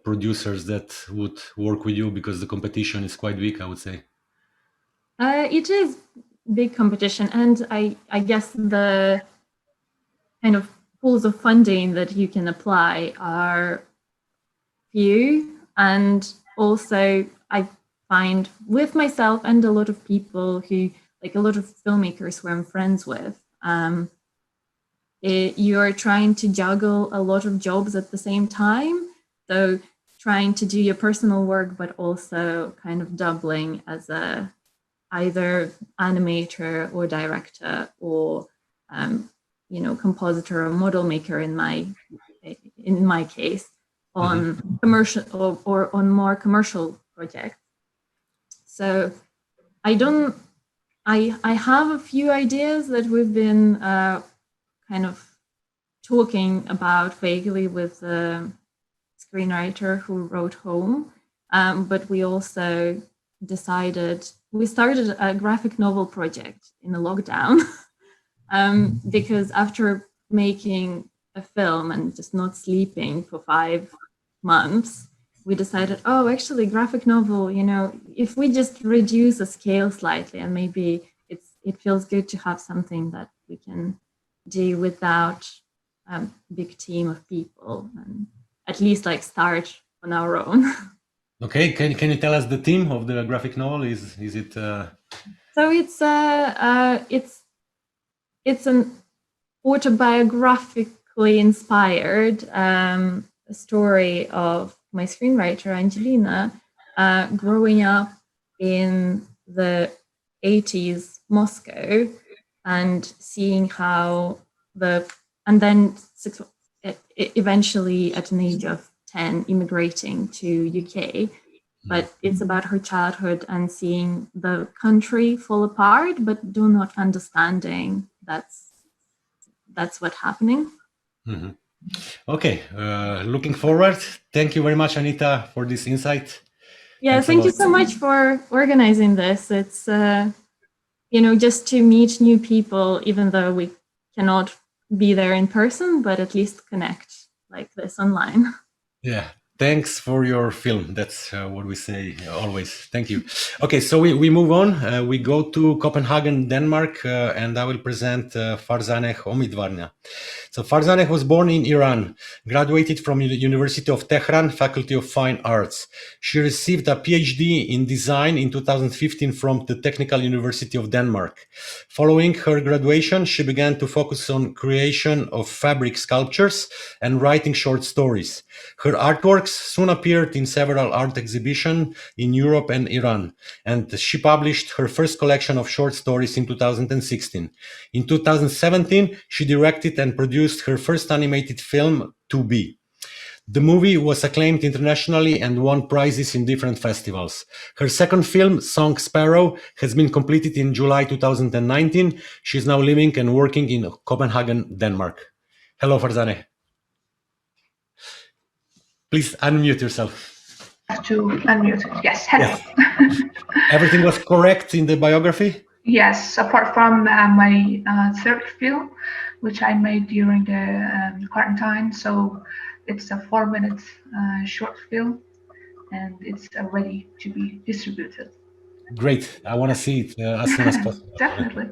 producers that would work with you, because the competition is quite weak, I would say. It is big competition, and I guess the kind of pools of funding that you can apply are few, and also I find with myself and a lot of people who, like a lot of filmmakers who I'm friends with, you're trying to juggle a lot of jobs at the same time. So trying to do your personal work, but also kind of doubling as a either animator or director or compositor or model maker in my case, on commercial or on more commercial projects. So I have a few ideas that we've been kind of talking about vaguely with the screenwriter who wrote Home, but we also we started a graphic novel project in the lockdown because after making a film and just not sleeping for 5 months, we decided, oh, actually graphic novel, if we just reduce the scale slightly, and maybe it feels good to have something that we can do without a big team of people, and at least like start on our own. Okay, can you tell us the theme of the graphic novel? Is it? So it's an autobiographically inspired story of my screenwriter Angelina growing up in the 80s Moscow and seeing how and then eventually at an age of 10 immigrating to UK. But it's about her childhood and seeing the country fall apart, but do not understanding that's what's happening. Mm-hmm. Okay, looking forward. Thank you very much, Anita, for this insight. Yeah, thank you so much for organizing this. It's just to meet new people, even though we cannot be there in person, but at least connect like this online. Yeah, thanks for your film. That's what we say always. Thank you. Okay, so we move on. We go to Copenhagen, Denmark, and I will present Farzane Homidvarna. So Farzaneh was born in Iran, graduated from the University of Tehran, Faculty of Fine Arts. She received a PhD in design in 2015 from the Technical University of Denmark. Following her graduation, she began to focus on creation of fabric sculptures and writing short stories. Her artworks soon appeared in several art exhibitions in Europe and Iran, and she published her first collection of short stories in 2016. In 2017, she directed and produced her first animated film, 2B. The movie was acclaimed internationally and won prizes in different festivals. Her second film, Song Sparrow, has been completed in July 2019. She is now living and working in Copenhagen, Denmark. Hello, Farzane. Please unmute yourself. To unmute. Yes, hello. Yes. Everything was correct in the biography? Yes, apart from my third film, which I made during the quarantine. So it's a 4-minute short film, and it's ready to be distributed. Great. I want to see it as soon as possible. Definitely.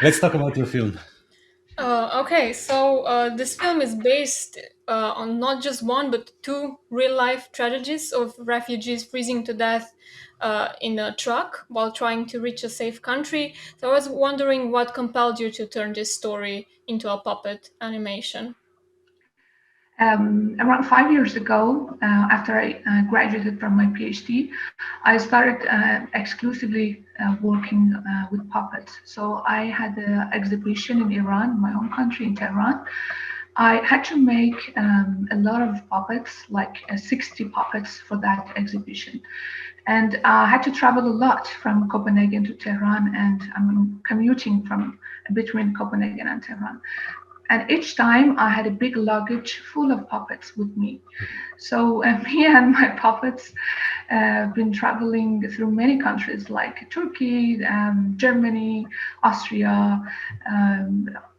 Let's talk about your film. Okay, so this film is based on not just one, but 2 real-life tragedies of refugees freezing to death in a truck while trying to reach a safe country. So I was wondering what compelled you to turn this story into a puppet animation. Around 5 years ago, after I graduated from my PhD, I started exclusively working with puppets. So I had an exhibition in Iran, my home country, in Tehran. I had to make a lot of puppets, like 60 puppets for that exhibition. And I had to travel a lot from Copenhagen to Tehran, and I'm commuting from between Copenhagen and Tehran. And each time I had a big luggage full of puppets with me. So me and my puppets have been traveling through many countries like Turkey, Germany, Austria,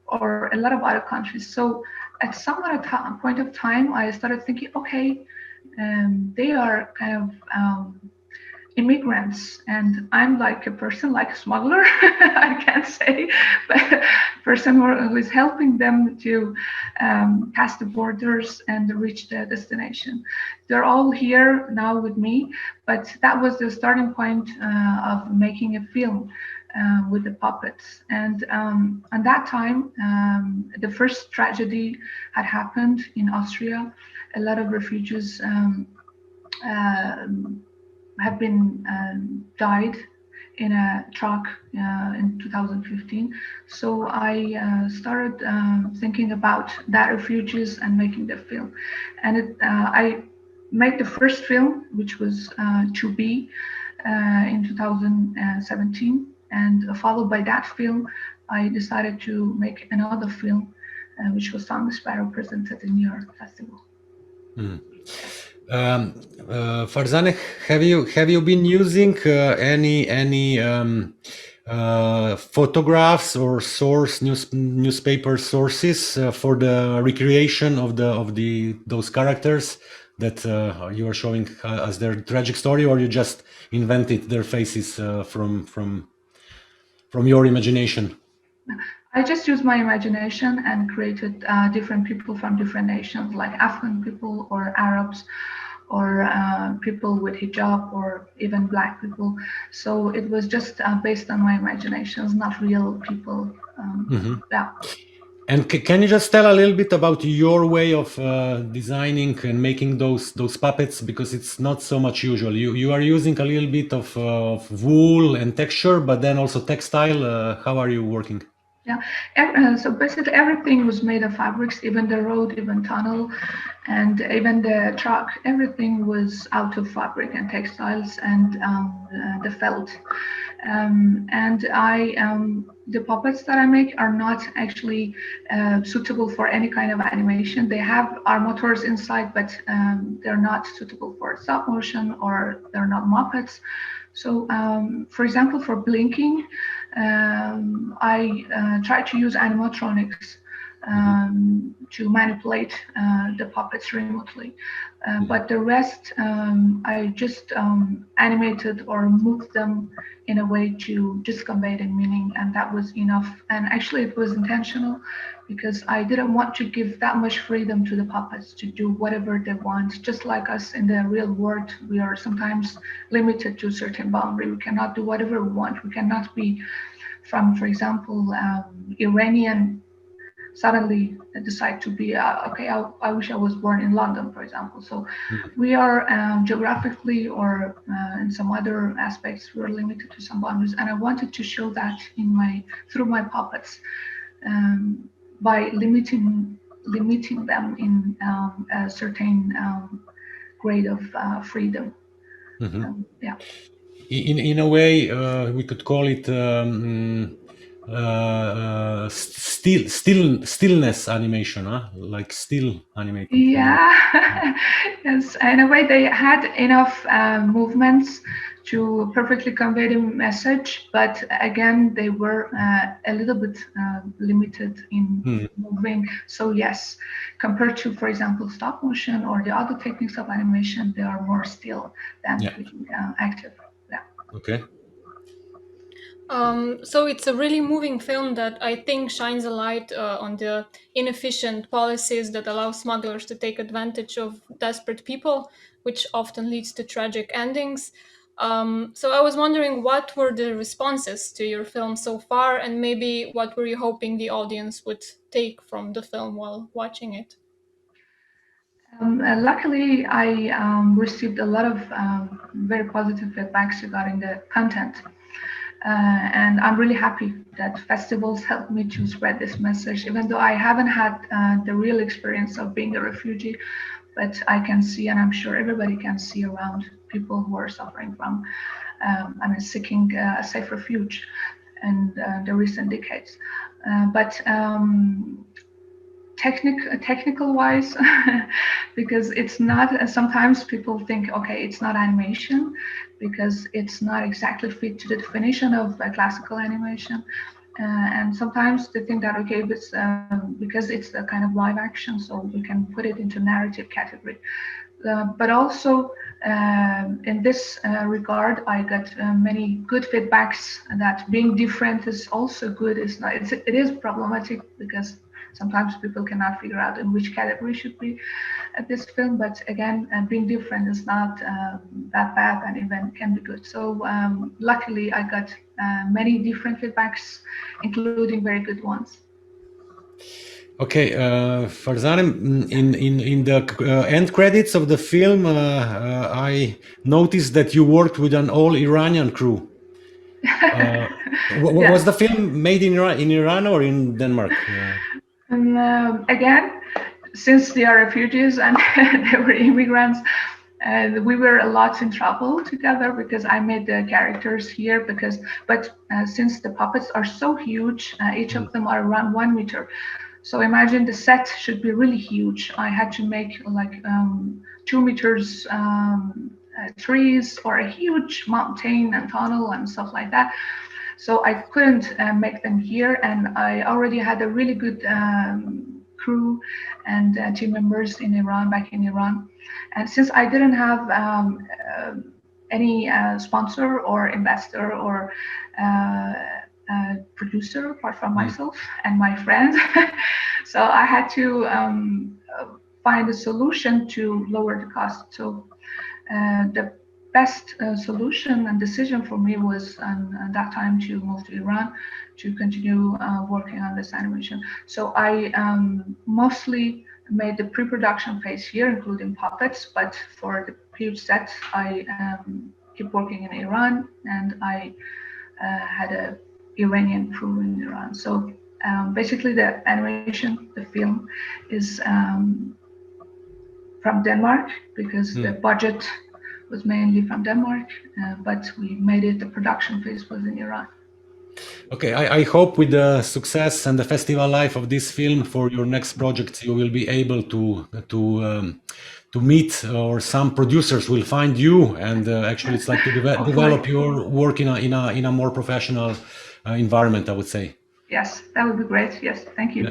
or a lot of other countries. So at some point of time, I started thinking, okay, they are kind of immigrants, and I'm like a person, like a smuggler, I can't say, but a person who is helping them to pass the borders and reach their destination. They're all here now with me, but that was the starting point of making a film with the puppets. And at that time, the first tragedy had happened in Austria. A lot of refugees have been died in a truck in 2015. So I started thinking about that refugees and making the film. And I made the first film, which was To Be, in 2017. And followed by that film, I decided to make another film, which was Sparrow, presented in New York Festival. Farzaneh, have you been using any photographs or newspaper sources for the recreation of those characters that you are showing as their tragic story, or you just invented their faces from your imagination? I just used my imagination and created different people from different nations, like Afghan people or Arabs, or people with hijab, or even Black people. So it was just based on my imaginations, not real people. Yeah. And can you just tell a little bit about your way of designing and making those puppets, because it's not so much usual. You are using a little bit of wool and texture, but then also textile. How are you working? Yeah, so basically everything was made of fabrics, even the road, even tunnel, and even the truck. Everything was out of fabric and textiles and the felt. And the puppets that I make are not actually suitable for any kind of animation. They have animators inside, but they're not suitable for stop motion, or they're not Muppets. So, for example, for blinking, I try to use animatronics to manipulate the puppets remotely. But the rest, I just animated or moved them in a way to just convey the meaning, and that was enough. And actually it was intentional, because I didn't want to give that much freedom to the puppets to do whatever they want. Just like us in the real world, we are sometimes limited to a certain boundary. We cannot do whatever we want. We cannot be from, for example, Iranian, suddenly decide to be, okay, I wish I was born in London, for example. So we are geographically or in some other aspects, we're limited to some boundaries. And I wanted to show that through my puppets, by limiting them in a certain grade of freedom. Yeah. In a way, we could call it stillness animation, huh? Like still animation. Yeah, yes. In a way, they had enough movements to perfectly convey the message, but again, they were a little bit limited in moving. So yes, compared to, for example, stop motion or the other techniques of animation, they are more still than active. Yeah. Okay. So it's a really moving film that I think shines a light on the inefficient policies that allow smugglers to take advantage of desperate people, which often leads to tragic endings. So I was wondering, what were the responses to your film so far, and maybe what were you hoping the audience would take from the film while watching it? Luckily, I received a lot of very positive feedbacks regarding the content. And I'm really happy that festivals helped me to spread this message, even though I haven't had the real experience of being a refugee, but I can see, and I'm sure everybody can see around people who are suffering from, seeking a safe refuge in the recent decades. But technical wise, because it's not, sometimes people think, okay, it's not animation because it's not exactly fit to the definition of classical animation. And sometimes they think that, okay, this, because it's a kind of live action, so we can put it into narrative category. But also in this regard, I got many good feedbacks that being different is also good. It is problematic because sometimes people cannot figure out in which category should be this film. But again, being different is not that bad, and even can be good. So luckily, I got many different feedbacks, including very good ones. Okay, Farzane, in the end credits of the film, I noticed that you worked with an all Iranian crew. Was the film made in Iran or in Denmark? And again, since they are refugees and they were immigrants, we were a lot in trouble together because I made the characters here. But since the puppets are so huge, each of them are around 1 meter. So imagine the set should be really huge. I had to make like 2 meters trees for a huge mountain and tunnel and stuff like that. So I couldn't make them here, and I already had a really good crew and team members in Iran, back in Iran. And since I didn't have any sponsor or investor or producer apart from myself and my friends, so I had to find a solution to lower the cost. So the best solution and decision for me was at that time to move to Iran to continue working on this animation. So I mostly made the pre-production phase here, including puppets, but for the huge set, I keep working in Iran, and I had a Iranian crew in Iran. So basically the animation, the film is from Denmark because the budget was mainly from Denmark, but we made it, the production phase was in Iran. Okay, I hope with the success and the festival life of this film for your next project, you will be able to meet, or some producers will find you, and actually it's like to develop your work in a more professional environment, I would say. Yes, that would be great. Yes, thank you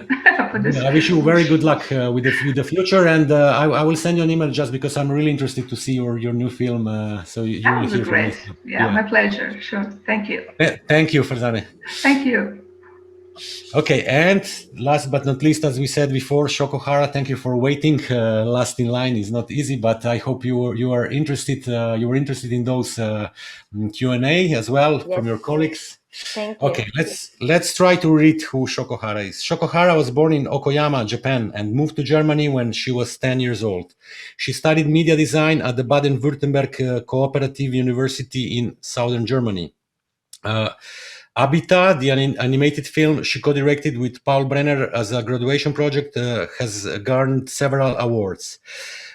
for this. I wish you very good luck with the future, and I will send you an email just because I'm really interested to see your new film. So you will hear from me. Yeah, my pleasure. Sure. Thank you. Thank you, Farzane. Thank you. Okay, and last but not least, as we said before, Shoko, Hara, thank you for waiting. Last in line is not easy, but I hope you are interested. You were interested in those Q&A as well from your colleagues. Thank you. Okay, let's try to read who Shoko Hara is. Shoko Hara was born in Okoyama, Japan, and moved to Germany when she was 10 years old. She studied media design at the Baden-Württemberg Cooperative University in southern Germany. Abita, the animated film she co-directed with Paul Brenner as a graduation project, has garnered several awards.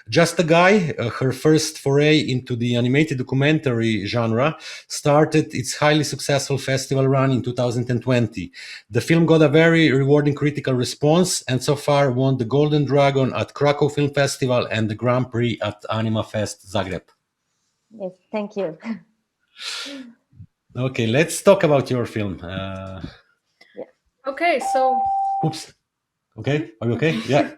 Just a Guy, her first foray into the animated documentary genre, started its highly successful festival run in 2020. The film got a very rewarding critical response and so far won the Golden Dragon at Krakow Film Festival and the Grand Prix at AnimaFest Zagreb. Yes, thank you. Okay, let's talk about your film. Okay, so... Oops. Okay, are you okay? Yeah.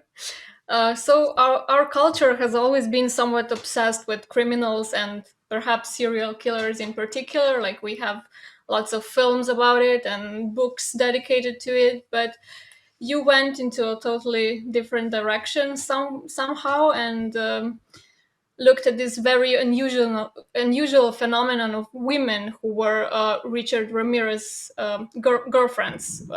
So our culture has always been somewhat obsessed with criminals and perhaps serial killers in particular. Like, we have lots of films about it and books dedicated to it, but you went into a totally different direction somehow and looked at this very unusual phenomenon of women who were Richard Ramirez's girlfriends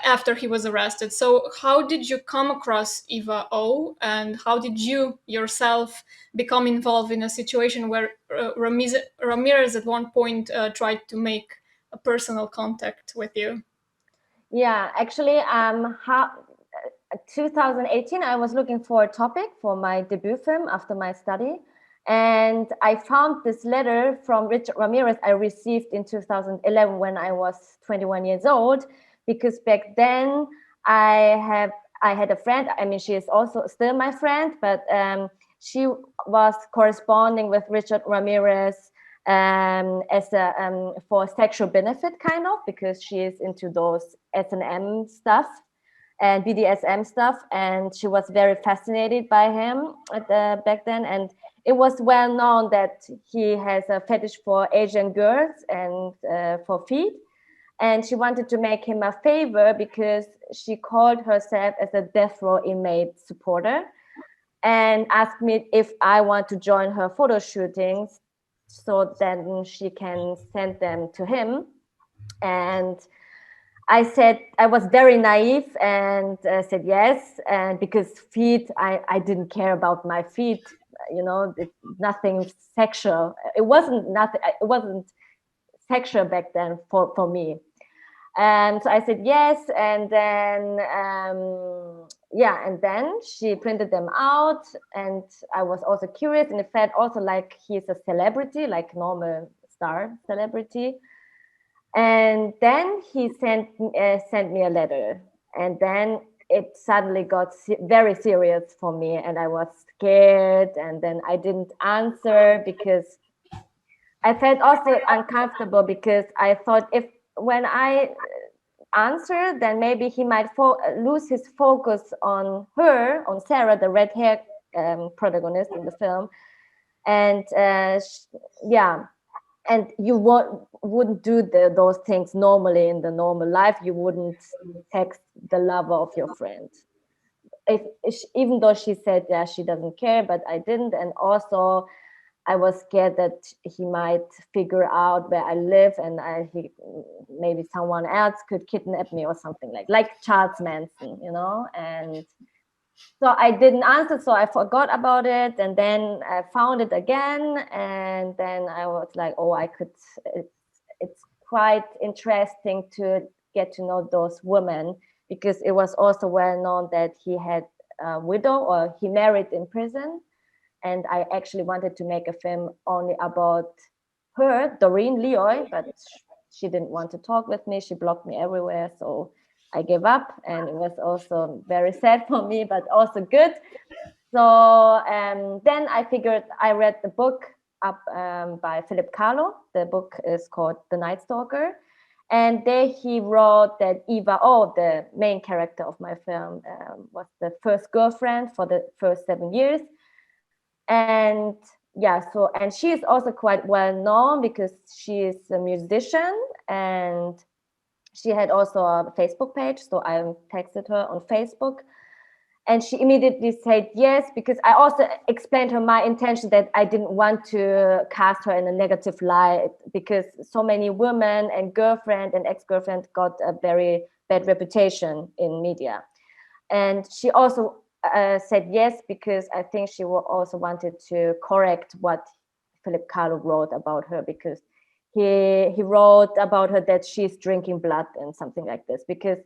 after he was arrested. So how did you come across Eva O, and how did you yourself become involved in a situation where Ramirez at one point tried to make a personal contact with you? Yeah, actually, 2018, I was looking for a topic for my debut film after my study. And I found this letter from Richard Ramirez I received in 2011 when I was 21 years old, because back then I had a friend. I mean, she is also still my friend, but she was corresponding with Richard Ramirez as a for sexual benefit, kind of, because she is into those S&M stuff and BDSM stuff, and she was very fascinated by him back then. And it was well known that he has a fetish for Asian girls and for feet. And she wanted to make him a favor because she called herself as a death row inmate supporter and asked me if I want to join her photo shootings so then she can send them to him. And I said, I was very naive and said yes. And because feet, I didn't care about my feet, you know, nothing sexual. It wasn't sexual back then for me. And so I said yes, and then and then she printed them out, and I was also curious, and it felt also like he's a celebrity, like normal star celebrity. And then he sent me a letter, and then it suddenly got very serious for me, and I was scared, and then I didn't answer because I felt also uncomfortable because I thought when I answer, then maybe he might lose his focus on her, on Sarah, the red hair protagonist in the film. And and you wouldn't do those things normally in the normal life. You wouldn't text the lover of your friend. Even though she said she doesn't care, but I didn't. And also I was scared that he might figure out where I live, and maybe someone else could kidnap me or something like Charles Manson, you know. And so I didn't answer, so I forgot about it, and then I found it again, and then I was like, oh, it's quite interesting to get to know those women, because it was also well known that he had a widow, or he married in prison. And I actually wanted to make a film only about her, Doreen Leoy, but she didn't want to talk with me. She blocked me everywhere. So I gave up, and it was also very sad for me, but also good. So then I figured, I read the book up by Philip Kahlo. The book is called The Night Stalker. And there he wrote that Eva O, the main character of my film, was the first girlfriend for the first 7 years. And and she is also quite well known because she is a musician, and she had also a Facebook page. So I texted her on Facebook, and she immediately said yes, because I also explained her my intention, that I didn't want to cast her in a negative light, because so many women and girlfriend and ex-girlfriend got a very bad reputation in media. And she also said yes, because I think she also wanted to correct what Philip Kahlo wrote about her, because he wrote about her that she's drinking blood and something like this, because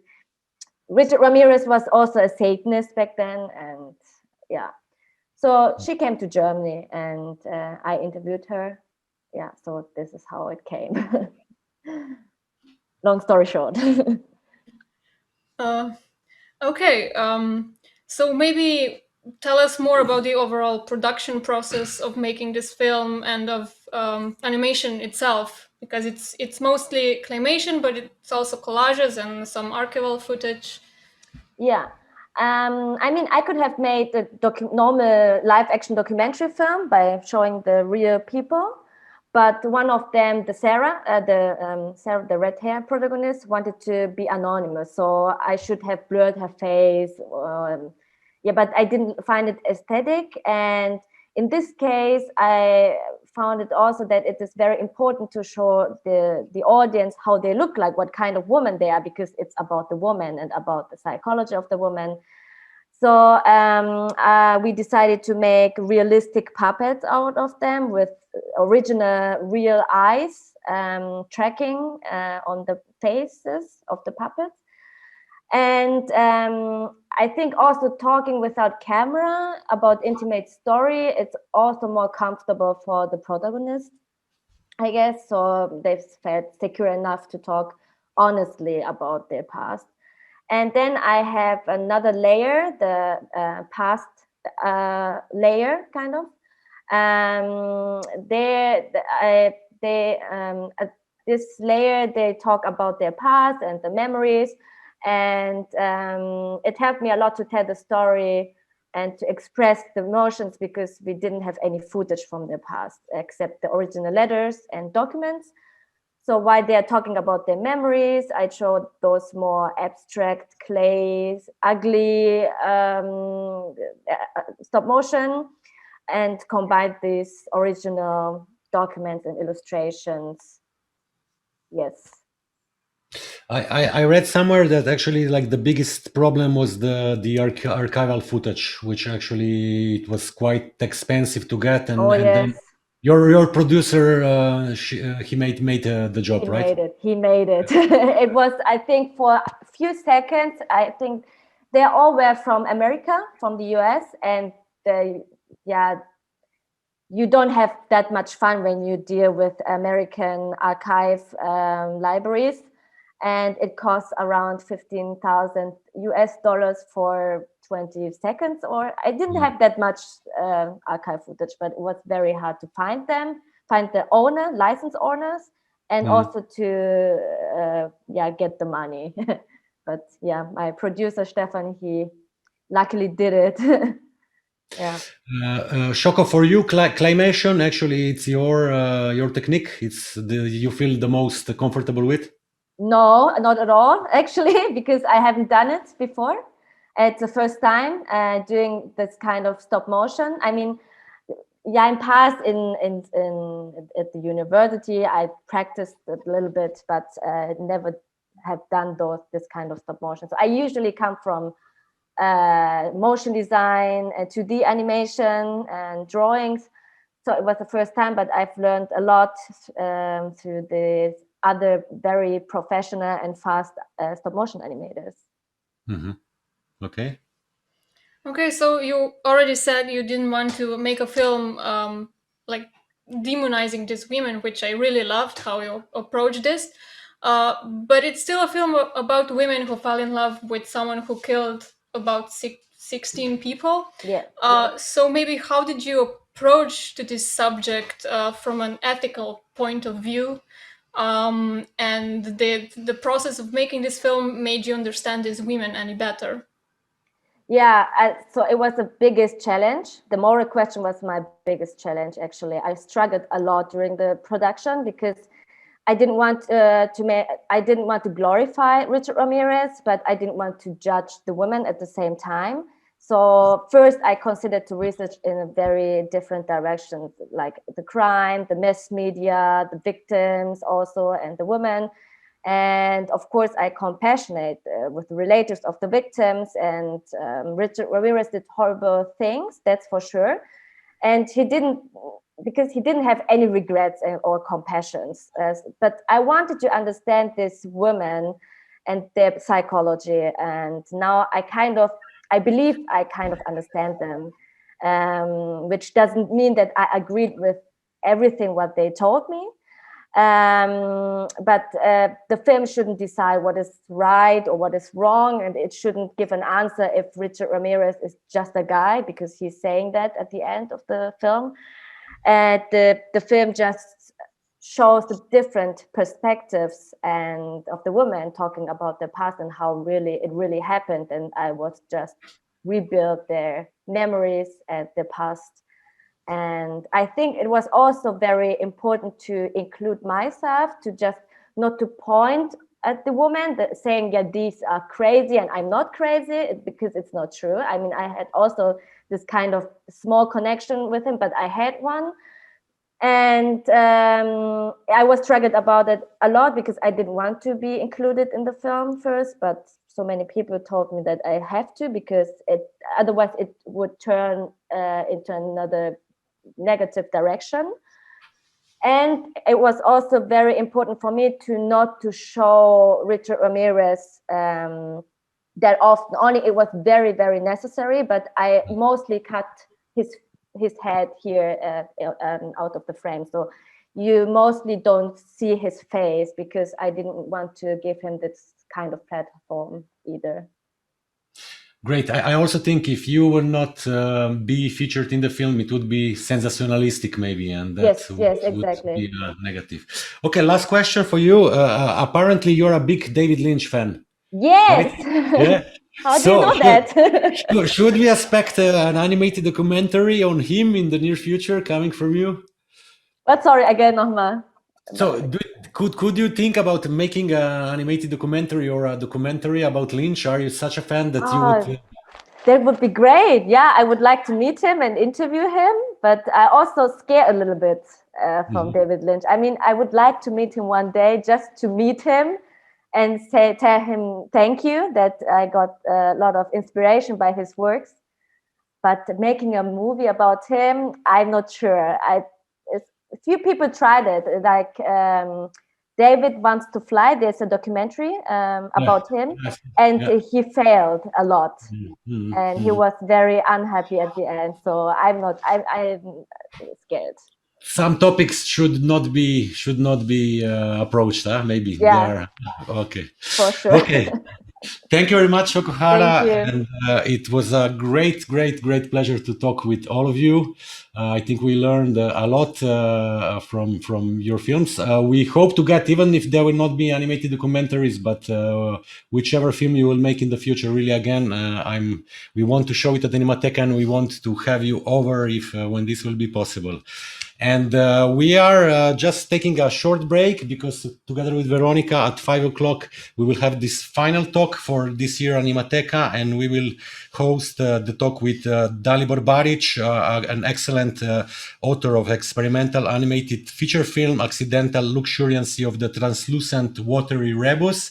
Richard Ramirez was also a Satanist back then. And so she came to Germany, and I interviewed her. So this is how it came. Long story short. Okay, so maybe tell us more about the overall production process of making this film and of animation itself, because it's mostly claymation, but it's also collages and some archival footage. I mean, I could have made the normal live action documentary film by showing the real people, but one of them, Sarah, the red hair protagonist, wanted to be anonymous, so I should have blurred her face. But I didn't find it aesthetic, and in this case, I found it also that it is very important to show the audience how they look like, what kind of woman they are, because it's about the woman and about the psychology of the woman. So we decided to make realistic puppets out of them with original real eyes tracking on the faces of the puppets. And I think also talking without camera about intimate story, it's also more comfortable for the protagonist, I guess. So they've felt secure enough to talk honestly about their past. And then I have another layer, the past layer, kind of. at this layer, they talk about their past and the memories, and it helped me a lot to tell the story and to express the emotions, because we didn't have any footage from their past except the original letters and documents. So while they are talking about their memories, I showed those more abstract clays, ugly stop motion, and combined these original documents and illustrations. Yes. I read somewhere that actually like the biggest problem was the archival footage, which actually it was quite expensive to get, and, Oh, and yes. then your producer he made the job, right? He made it. It was, I think, for a few seconds. I think they all were from America, from the US, and you don't have that much fun when you deal with American archive libraries, and it costs around $15,000 for 20 seconds. Or I didn't have that much archive footage, but it was very hard to find them, find the license owners, and also to get the money. But yeah, my producer Stefan, he luckily did it. Yeah. Shoko, for you, claymation, actually, it's your technique. It's you feel the most comfortable with. No, not at all, actually, because I haven't done it before. It's the first time doing this kind of stop motion. I mean, yeah, in past at the university, I practiced a little bit, but never have done this kind of stop motion. So I usually come from motion design, 2D animation, and drawings. So it was the first time, but I've learned a lot through the other very professional and fast stop motion animators. Mm-hmm. Okay. Okay, so you already said you didn't want to make a film like demonizing these women, which I really loved how you approached this. But it's still a film about women who fell in love with someone who killed about 16 people. Yeah. So maybe how did you approach to this subject from an ethical point of view? And the process of making this film made you understand these women any better? Yeah, so it was the biggest challenge. The moral question was my biggest challenge, actually. I struggled a lot during the production because I didn't want to glorify Richard Ramirez, but I didn't want to judge the women at the same time. So first I considered to research in a very different direction, like the crime, the mass media, the victims also, and the women. And of course, I compassionate with the relatives of the victims, and Richard Ramirez did horrible things, that's for sure. And because he didn't have any regrets or compassions. But I wanted to understand these women and their psychology. And now I believe I kind of understand them, which doesn't mean that I agreed with everything what they told me. But the film shouldn't decide what is right or what is wrong, and it shouldn't give an answer if Richard Ramirez is just a guy, because he's saying that at the end of the film. The film just shows the different perspectives and of the women talking about their past and how it really happened, and I was just rebuild their memories and their past. And I think it was also very important to include myself, to just not to point at the woman saying, yeah, these are crazy and I'm not crazy, because it's not true. I mean, I had also this kind of small connection with him, but I had one. And I was triggered about it a lot because I didn't want to be included in the film first, but so many people told me that I have to, because otherwise it would turn into another negative direction. And it was also very important for me to not to show Richard Ramirez that often. Only it was very, very necessary, but I mostly cut his head here out of the frame. So you mostly don't see his face, because I didn't want to give him this kind of platform either. Great. I also think if you will not be featured in the film, it would be sensationalistic, maybe, and that Yes, would exactly. be negative. Okay, last question for you. Apparently, you're a big David Lynch fan. Yes. Right? Yeah. How do you know that? Should we expect an animated documentary on him in the near future coming from you? But sorry, again, nochmal. So, could you think about making an animated documentary or a documentary about Lynch? Are you such a fan that you would? That would be great. Yeah, I would like to meet him and interview him, but I also scared a little bit from David Lynch. I mean, I would like to meet him one day, just to meet him and tell him thank you, that I got a lot of inspiration by his works. But making a movie about him, I'm not sure. A few people tried it, like David Wants to Fly. There's a documentary about him, and he failed a lot, and he was very unhappy at the end. So I'm scared. Some topics should not be approached. Maybe. Yeah. Okay. For sure. Okay. Thank you very much, Shoko, Hara. Thank you. And it was a great pleasure to talk with all of you. I think we learned a lot from your films. We hope to get, even if there will not be animated documentaries, but whichever film you will make in the future, really, again, we want to show it at Animateka, and we want to have you over when this will be possible. And we are just taking a short break because together with Veronika at 5 o'clock, we will have this final talk for this year Animateka, and we will host the talk with Dalibor Baric, an excellent author of experimental animated feature film, Accidental Luxuriancy of the Translucent Watery Rebus.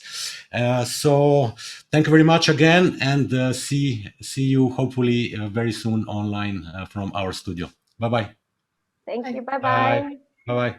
So thank you very much again, and see you hopefully very soon online from our studio. Bye-bye. Thank you. Bye-bye. Bye-bye.